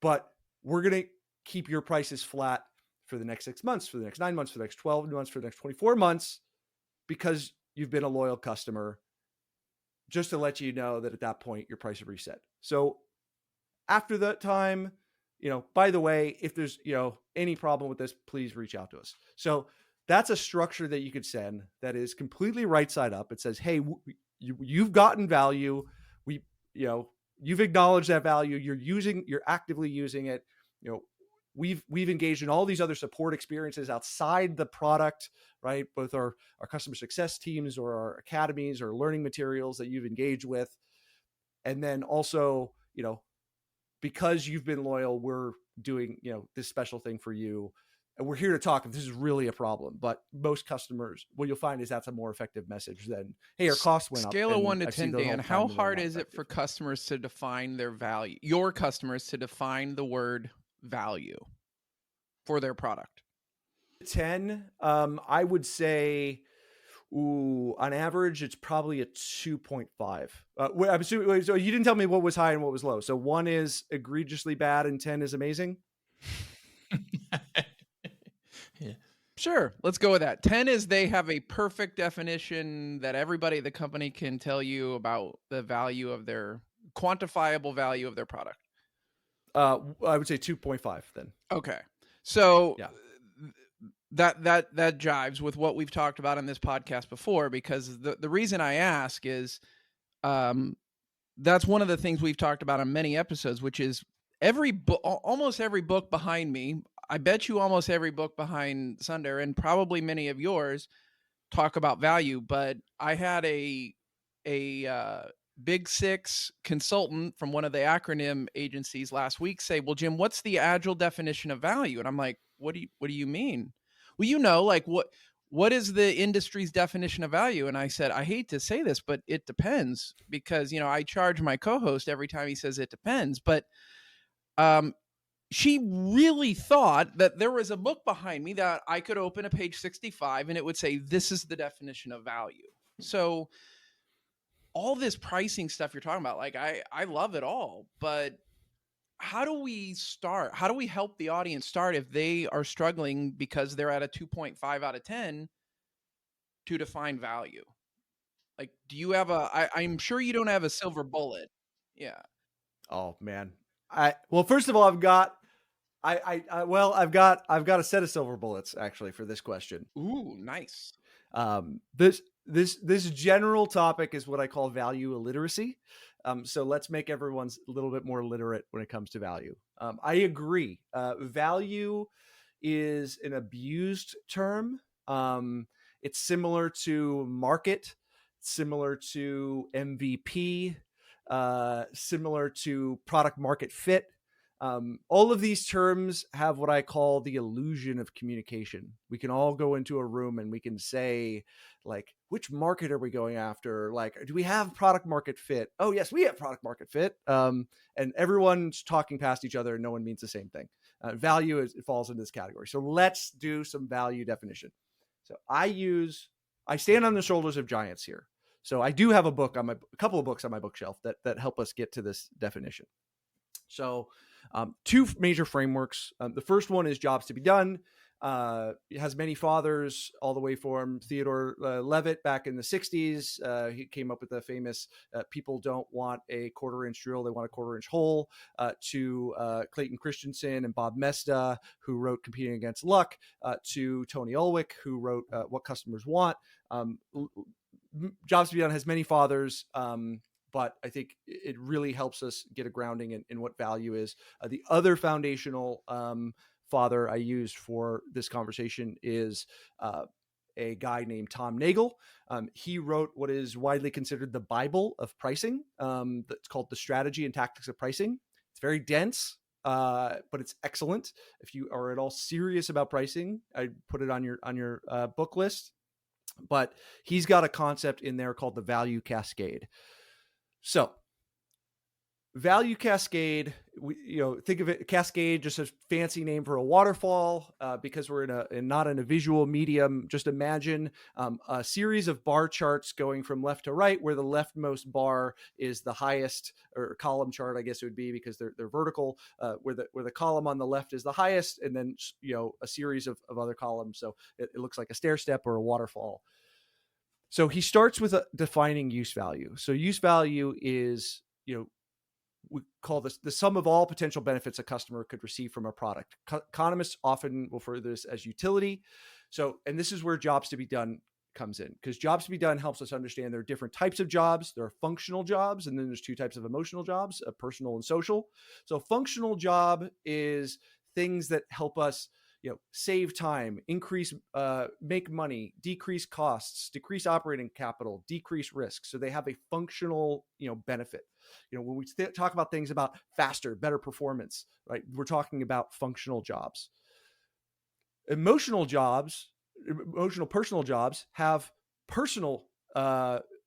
Speaker 4: but we're going to keep your prices flat for the next 6 months, for the next 9 months, for the next 12 months, for the next 24 months, because you've been a loyal customer, just to let you know that at that point, your price is reset. So after that time, by the way, if there's, any problem with this, please reach out to us. So that's a structure that you could send that is completely right side up. It says, hey, you've gotten value. You've acknowledged that value. You're actively using it. We've engaged in all these other support experiences outside the product, right? Both our customer success teams or our academies or learning materials that you've engaged with. And then also, because you've been loyal, we're doing, this special thing for you. And we're here to talk if this is really a problem. But most customers, what you'll find is that's a more effective message than, hey, our costs went up.
Speaker 3: Scale of 1 to 10, Dan, how hard is it for customers to define their value, your customers to define the word value for their product?
Speaker 4: 10, I would say, on average, it's probably a 2.5. I'm assuming, so you didn't tell me what was high and what was low. So 1 is egregiously bad and 10 is amazing?
Speaker 2: Yeah.
Speaker 3: Sure. Let's go with that. 10 is they have a perfect definition that everybody at the company can tell you about the value of their quantifiable value of their product.
Speaker 4: I would say 2.5 then.
Speaker 3: Okay. So
Speaker 4: yeah.
Speaker 3: That jives with what we've talked about on this podcast before, because the reason I ask is that's one of the things we've talked about on many episodes, which is almost every book behind me. I bet you almost every book behind Sundar, and probably many of yours, talk about value. But I had a Big Six consultant from one of the acronym agencies last week say, well, Jim, what's the agile definition of value? And I'm like, what do you mean? Well, like what is the industry's definition of value? And I said, I hate to say this, but it depends, because, I charge my co-host every time he says it depends. But she really thought that there was a book behind me that I could open at page 65 and it would say, this is the definition of value. So all this pricing stuff you're talking about, like I love it all, but how do we start? How do we help the audience start if they are struggling because they're at a 2.5 out of 10 to define value? Like, do you have I'm sure you don't have a silver bullet. Yeah.
Speaker 4: Oh man. Well, first of all, I've got a set of silver bullets actually for this question.
Speaker 3: Ooh, nice.
Speaker 4: This general topic is what I call value illiteracy. So let's make everyone's a little bit more literate when it comes to value. I agree. Value is an abused term. It's similar to market, similar to MVP, similar to product market fit. All of these terms have what I call the illusion of communication. We can all go into a room and we can say, like, which market are we going after? Like, do we have product market fit? Oh, yes, we have product market fit. And everyone's talking past each other and no one means the same thing. Value it falls into this category. So let's do some value definition. So I stand on the shoulders of giants here. So I do have a couple of books on my bookshelf that help us get to this definition. So two major frameworks. The first one is Jobs to be Done. It has many fathers, all the way from Theodore Levitt back in the 60s. He came up with the famous people don't want a quarter-inch drill, they want a quarter-inch hole, to Clayton Christensen and Bob Mesta, who wrote Competing Against Luck, to Tony Ulwick, who wrote What Customers Want. Jobs to be Done has many fathers, but I think it really helps us get a grounding in what value is. The other foundational father I used for this conversation is a guy named Tom Nagel. He wrote what is widely considered the Bible of pricing. That's called The Strategy and Tactics of Pricing. It's very dense, but it's excellent. If you are at all serious about pricing, I'd put it on your book list. But he's got a concept in there called the value cascade. So value cascade, think of it, cascade, just a fancy name for a waterfall, because we're not in a visual medium. Just imagine a series of bar charts going from left to right, where the leftmost bar is the highest, or column chart, I guess it would be, because they're vertical, where the column on the left is the highest, and then a series of other columns. So it looks like a stair step or a waterfall. So he starts with defining use value. So use value is, we call this the sum of all potential benefits a customer could receive from a product. Economists often refer to this as utility. So, and this is where jobs to be done comes in, because jobs to be done helps us understand there are different types of jobs. There are functional jobs, and then there's two types of emotional jobs, personal and social. So functional job is things that help us save time, increase, make money, decrease costs, decrease operating capital, decrease risk. So they have a functional, benefit. When we talk about things about faster, better performance, right? We're talking about functional jobs. Emotional personal jobs have personal,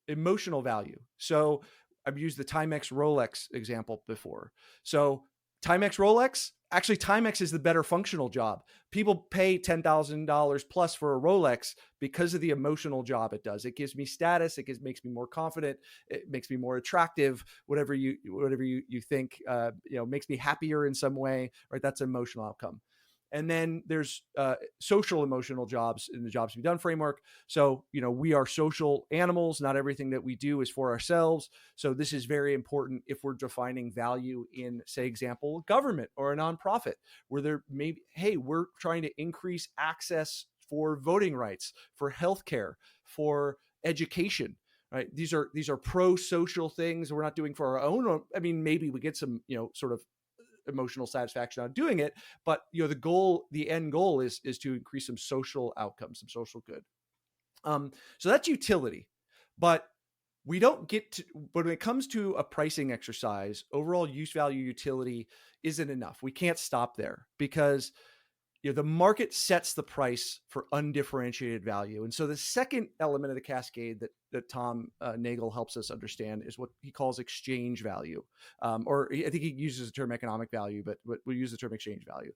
Speaker 4: emotional value. So I've used the Timex Rolex example before. So Timex Rolex, actually Timex is the better functional job. People pay $10,000 plus for a Rolex because of the emotional job it does. It gives me status. It makes me more confident. It makes me more attractive. Whatever you think, makes me happier in some way, right? That's an emotional outcome. And then there's social emotional jobs in the jobs to be done framework. So, we are social animals. Not everything that we do is for ourselves. So this is very important if we're defining value in, say, example, government or a nonprofit, where there may be, hey, we're trying to increase access for voting rights, for healthcare, for education. Right. These are pro-social things we're not doing for our own. I mean, maybe we get some, sort of emotional satisfaction on doing it, but the end goal is to increase some social outcomes, some social good. So that's utility, but we don't get to, but when it comes to a pricing exercise, overall use value utility isn't enough. We can't stop there, because the market sets the price for undifferentiated value. And so the second element of the cascade that Tom Nagel helps us understand is what he calls exchange value. Or I think he uses the term economic value, but we use the term exchange value.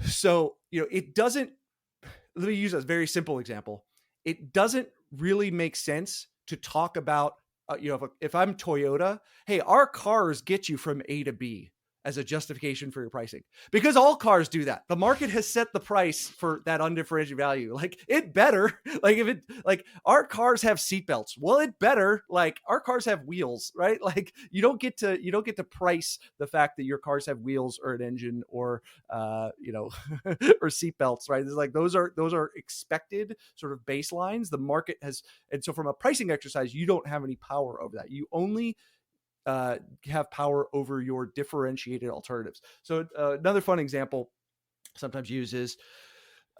Speaker 4: So, it doesn't, let me use a very simple example. It doesn't really make sense to talk about, if I'm Toyota, hey, our cars get you from A to B, as a justification for your pricing, because all cars do that. The market has set the price for that undifferentiated value. Like, it better, our cars have seatbelts. Well, it better, our cars have wheels, right? Like, you don't get to price the fact that your cars have wheels or an engine or, or seatbelts, right? It's like, those are expected sort of baselines. The market has, and so from a pricing exercise, you don't have any power over that. You only have power over your differentiated alternatives. So another fun example sometimes used is,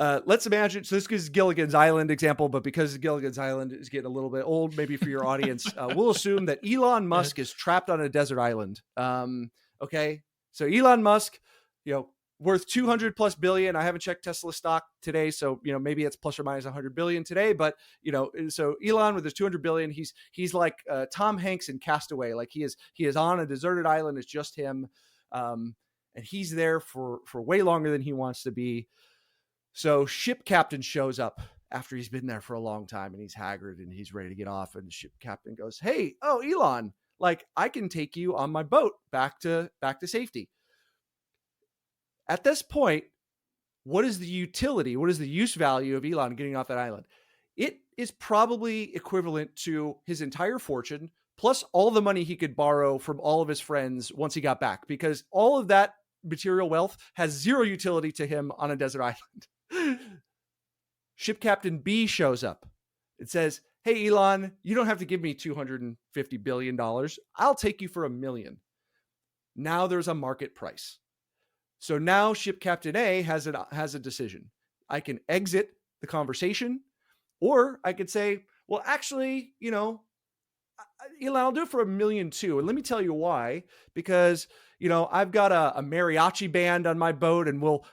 Speaker 4: let's imagine, so this is Gilligan's Island example, but because Gilligan's Island is getting a little bit old, maybe for your audience, we'll assume that Elon Musk is trapped on a desert island. Okay. So Elon Musk, worth 200 plus billion. I haven't checked Tesla stock today, so maybe it's plus or minus 100 billion today. But so Elon with his 200 billion, he's like Tom Hanks in Castaway. Like he is on a deserted island. It's just him, and he's there for way longer than he wants to be. So ship captain shows up after he's been there for a long time, and he's haggard and he's ready to get off. And the ship captain goes, "Hey, Elon, I can take you on my boat back to safety." At this point, what is the utility? What is the use value of Elon getting off that island? It is probably equivalent to his entire fortune, plus all the money he could borrow from all of his friends once he got back, because all of that material wealth has zero utility to him on a desert island. Ship Captain B shows up. It says, hey, Elon, you don't have to give me $250 billion. I'll take you for $1 million. Now there's a market price. So now ship captain A has a decision. I can exit the conversation, or I could say, well, actually, Elon, I'll do it for $1 million too. And let me tell you why, because, I've got a mariachi band on my boat, and we'll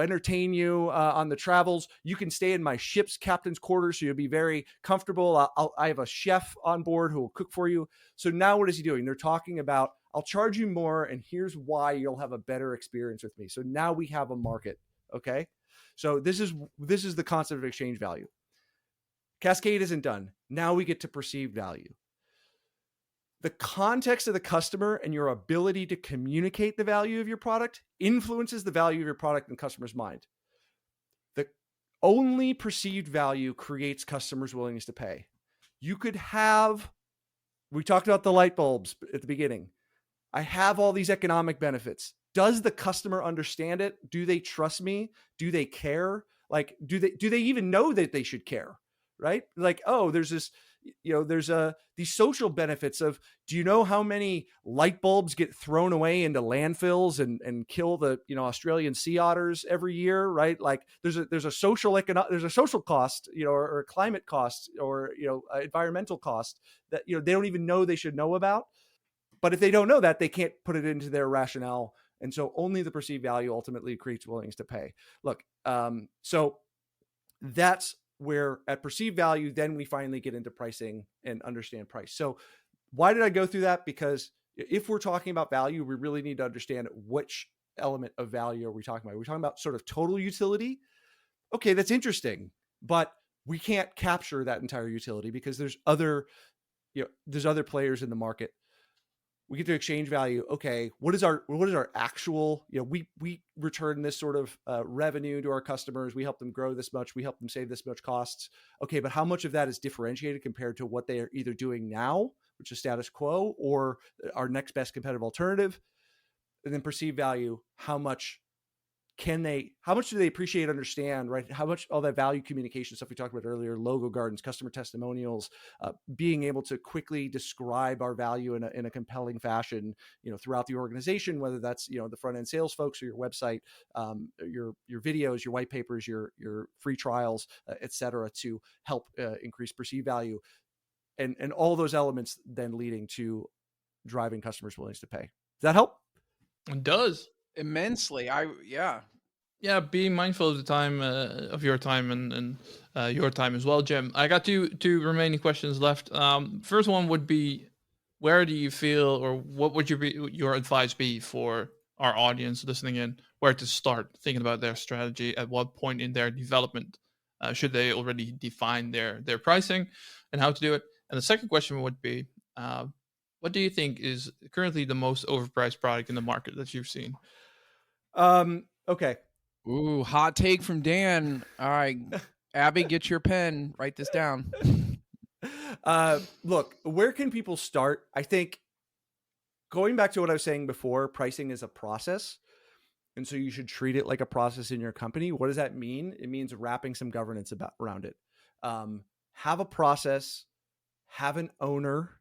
Speaker 4: entertain you on the travels. You can stay in my ship's captain's quarters, so you'll be very comfortable. I have a chef on board who will cook for you. So now what is he doing? They're talking about, I'll charge you more, and here's why you'll have a better experience with me. So now we have a market. Okay. So this is the concept of exchange value. Cascade isn't done. Now we get to perceived value. The context of the customer and your ability to communicate the value of your product influences the value of your product in the customer's mind. The only perceived value creates customers' willingness to pay. We talked about the light bulbs at the beginning. I have all these economic benefits. Does the customer understand it? Do they trust me? Do they care? Like, do they even know that they should care? Right? Like, oh, there's this, there's these social benefits of, do you know how many light bulbs get thrown away into landfills and kill the, Australian sea otters every year, right? Like there's a social cost, or a climate cost, or, environmental cost that, they don't even know they should know about. But if they don't know that, they can't put it into their rationale. And so only the perceived value ultimately creates willingness to pay. Look, so that's where at perceived value, then we finally get into pricing and understand price. So why did I go through that? Because if we're talking about value, we really need to understand which element of value are we talking about. Are we talking about sort of total utility? Okay, that's interesting, but we can't capture that entire utility because there's other players in the market. We get to exchange value. Okay, what is our actual, we return this sort of revenue to our customers. We help them grow this much. We help them save this much costs. Okay, but how much of that is differentiated compared to what they are either doing now, which is status quo, or our next best competitive alternative? And then perceived value, how much do they appreciate, understand, right? How much all that value communication stuff we talked about earlier, logo gardens, customer testimonials, being able to quickly describe our value in a compelling fashion, throughout the organization, whether that's, the front end sales folks or your website, your videos, your white papers, your free trials, et cetera, to help increase perceived value, and all those elements then leading to driving customers' willingness to pay. Does that help?
Speaker 2: It does.
Speaker 3: Immensely.
Speaker 2: Yeah, being mindful of the time of your time and your time as well, Jim. I got two remaining questions left. First one would be, where do you feel, or what would your advice be for our audience listening in, where to start thinking about their strategy? At what point in their development should they already define their pricing and how to do it? And the second question would be, what do you think is currently the most overpriced product in the market that you've seen?
Speaker 4: Okay.
Speaker 3: Ooh, hot take from Dan. All right, Abby, get your pen. Write this down.
Speaker 4: Look, where can people start? I think going back to what I was saying before, pricing is a process. And so you should treat it like a process in your company. What does that mean? It means wrapping some governance around it. Have a process, have an owner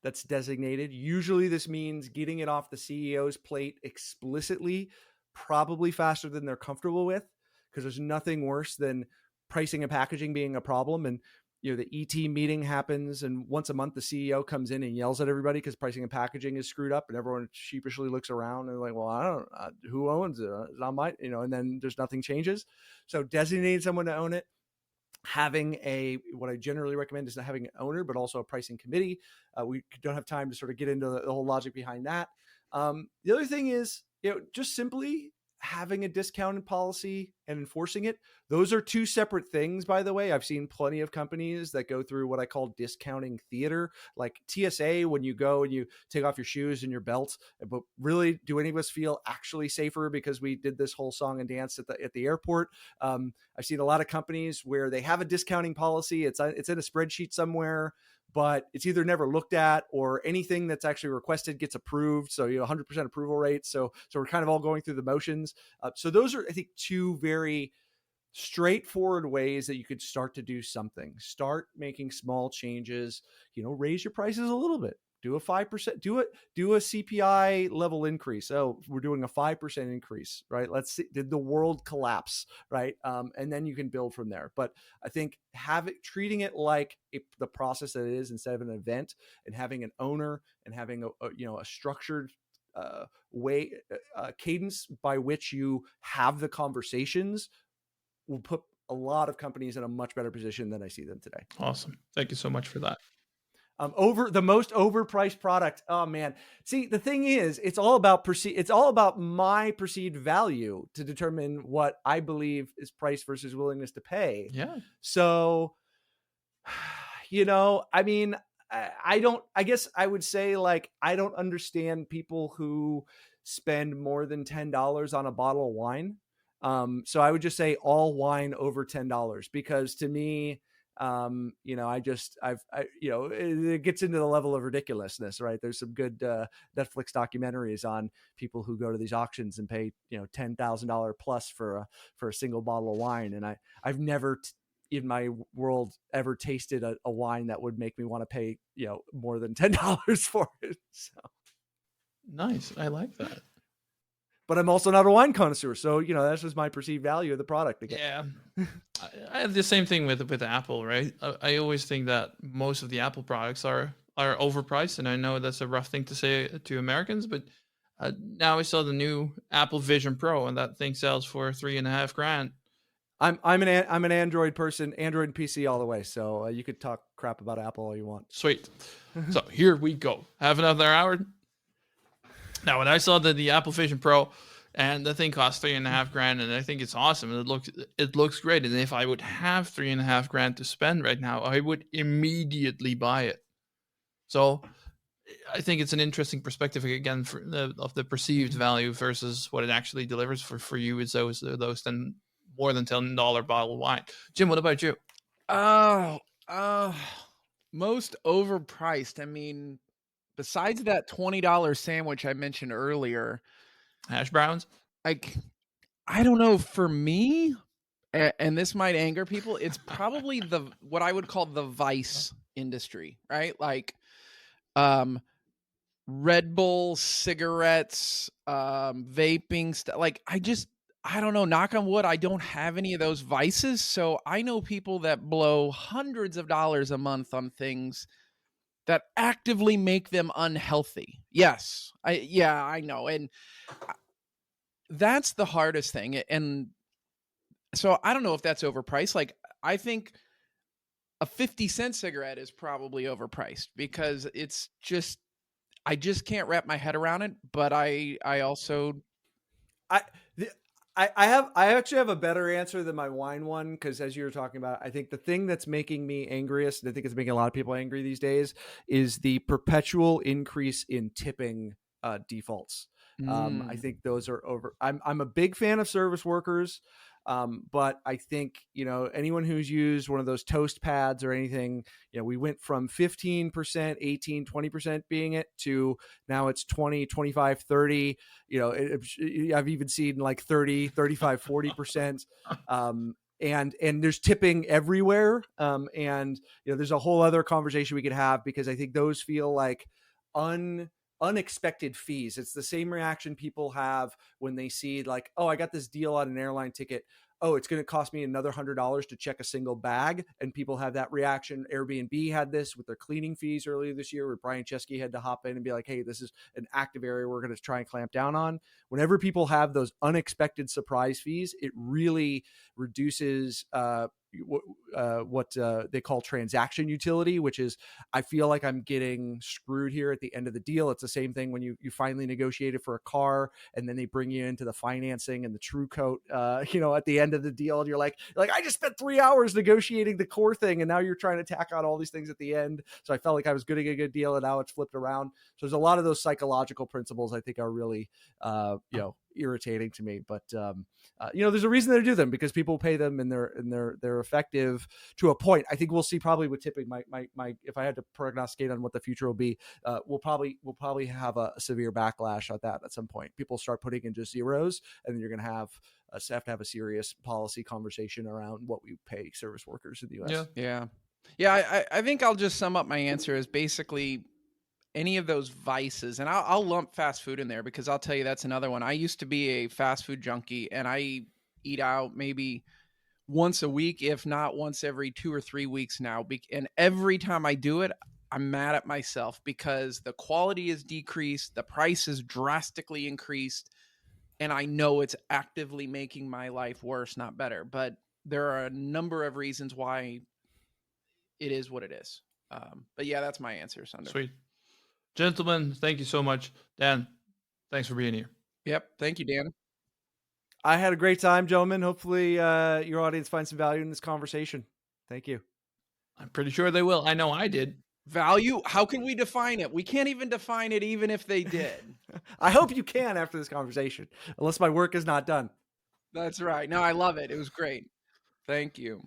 Speaker 4: that's designated. Usually this means getting it off the CEO's plate explicitly, probably faster than they're comfortable with, because there's nothing worse than pricing and packaging being a problem. And the ET meeting happens, and once a month the CEO comes in and yells at everybody because pricing and packaging is screwed up, and everyone sheepishly looks around and like, well, I don't know, who owns it? It's not mine, and then there's nothing changes. So designating someone to own it, having what I generally recommend is not having an owner, but also a pricing committee. We don't have time to sort of get into the whole logic behind that. The other thing is, just simply having a discounted policy and enforcing it. Those are two separate things, by the way. I've seen plenty of companies that go through what I call discounting theater, like TSA, when you go and you take off your shoes and your belt. But really, do any of us feel actually safer because we did this whole song and dance at the airport? I've seen a lot of companies where they have a discounting policy. It's in a spreadsheet somewhere, but it's either never looked at, or anything that's actually requested gets approved. So 100% approval rate. So we're kind of all going through the motions. So those are, I think, two very straightforward ways that you could start to do something. Start making small changes, raise your prices a little bit. Do a 5%, do a CPI level increase. Oh, we're doing a 5% increase, right? Let's see, did the world collapse, right? And then you can build from there. But I think treating it like the process that it is instead of an event, and having an owner and having a structured cadence by which you have the conversations will put a lot of companies in a much better position than I see them today.
Speaker 2: Awesome. Thank you so much for that.
Speaker 4: The most overpriced product. Oh man. See, the thing is, it's all about my perceived value to determine what I believe is price versus willingness to pay.
Speaker 2: Yeah.
Speaker 4: So, I guess I would say, like, I don't understand people who spend more than $10 on a bottle of wine. So I would just say all wine over $10, because to me, it gets into the level of ridiculousness, right? There's some good Netflix documentaries on people who go to these auctions and pay, $10,000 plus for a single bottle of wine. And I've never in my world ever tasted a wine that would make me want to pay, more than $10 for it. So
Speaker 2: nice. I like that.
Speaker 4: But I'm also not a wine connoisseur, so that's just my perceived value of the product again.
Speaker 2: Yeah, I have the same thing with Apple, right? I always think that most of the Apple products are overpriced, and I know that's a rough thing to say to Americans, but now I saw the new Apple Vision Pro, and that thing sells for $3,500.
Speaker 4: I'm an Android person, Android and PC all the way. So you could talk crap about Apple all you want.
Speaker 2: Sweet. So here we go. Have another hour. Now, when I saw the Apple Vision Pro, and the thing costs $3,500, and I think it's awesome, and it looks great. And if I would have $3,500 to spend right now, I would immediately buy it. So I think it's an interesting perspective again of the perceived value versus what it actually delivers for you. Is those more than $10 bottle of wine. Jim, what about you?
Speaker 3: Most overpriced. I mean, besides that $20 sandwich I mentioned earlier,
Speaker 2: hash browns.
Speaker 3: Like, I don't know. For me, and this might anger people, it's probably what I would call the vice industry, right? Like, Red Bull, cigarettes, vaping stuff. Like, I don't know, knock on wood, I don't have any of those vices. So I know people that blow hundreds of dollars a month on things that actively make them unhealthy. Yes. I know. And that's the hardest thing. And so I don't know if that's overpriced. Like, I think a 50-cent cigarette is probably overpriced because it's just, I just can't wrap my head around it. But I
Speaker 4: actually have a better answer than my wine one, because as you were talking about, I think the thing that's making me angriest, and I think it's making a lot of people angry these days, is the perpetual increase in tipping defaults. I think those are over. I'm a big fan of service workers, but I think, anyone who's used one of those toast pads or anything, we went from 15%, 18, 20% being it to now it's 20, 25, 30, I've even seen like 30, 35, 40%. And there's tipping everywhere. And there's a whole other conversation we could have, because I think those feel like unexpected fees. It's the same reaction people have when they see, like, oh, I got this deal on an airline ticket. Oh, it's going to cost me another $100 to check a single bag. And people have that reaction. Airbnb had this with their cleaning fees earlier this year, where Brian Chesky had to hop in and be like, hey, this is an active area we're going to try and clamp down on. Whenever people have those unexpected surprise fees, it really reduces what they call transaction utility, which is, I feel like I'm getting screwed here at the end of the deal. It's the same thing when you finally negotiated for a car, and then they bring you into the financing and the true coat, at the end of the deal, and you're like, I just spent 3 hours negotiating the core thing, and now you're trying to tack on all these things at the end. So I felt like I was getting a good deal, and now it's flipped around. So there's a lot of those psychological principles I think are really, irritating to me. But there's a reason they do them, because people pay them and they're effective to a point. I think we'll see probably with tipping. My if I had to prognosticate on what the future will be, we'll probably have a severe backlash on that at some point. People start putting in just zeros, and then you're going to have to have a serious policy conversation around what we pay service workers in the U.S.
Speaker 3: Yeah. I think I'll just sum up my answer as basically any of those vices, and I'll lump fast food in there, because I'll tell you that's another one. I used to be a fast food junkie, and I eat out maybe once a week, if not once every 2 or 3 weeks now. And every time I do it, I'm mad at myself, because the quality is decreased, the price is drastically increased, and I know it's actively making my life worse, not better. But there are a number of reasons why it is what it is. But yeah, that's my answer, Sunder.
Speaker 2: Sweet. Gentlemen, thank you so much. Dan, thanks for being here.
Speaker 3: Yep. Thank you, Dan.
Speaker 4: I had a great time, gentlemen. Hopefully your audience finds some value in this conversation. Thank you.
Speaker 2: I'm pretty sure they will. I know I did.
Speaker 3: Value? How can we define it? We can't even define it, even if they did.
Speaker 4: I hope you can after this conversation, unless my work is not done.
Speaker 3: That's right. No, I love it. It was great. Thank you.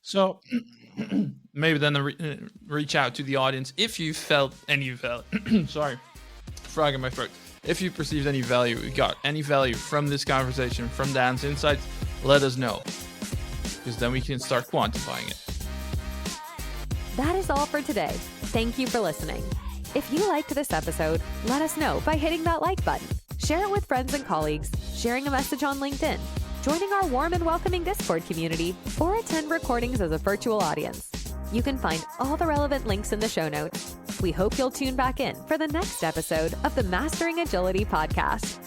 Speaker 2: So maybe then reach out to the audience if you felt any value. Sorry, frog in my throat. If you perceived any value, got any value from this conversation, from Dan's insights, let us know, because then we can start quantifying it.
Speaker 1: That is all for today. Thank you for listening. If you liked this episode, let us know by hitting that like button. Share it with friends and colleagues, sharing a message on LinkedIn, joining our warm and welcoming Discord community, or attend recordings as a virtual audience. You can find all the relevant links in the show notes. We hope you'll tune back in for the next episode of the Mastering Agility podcast.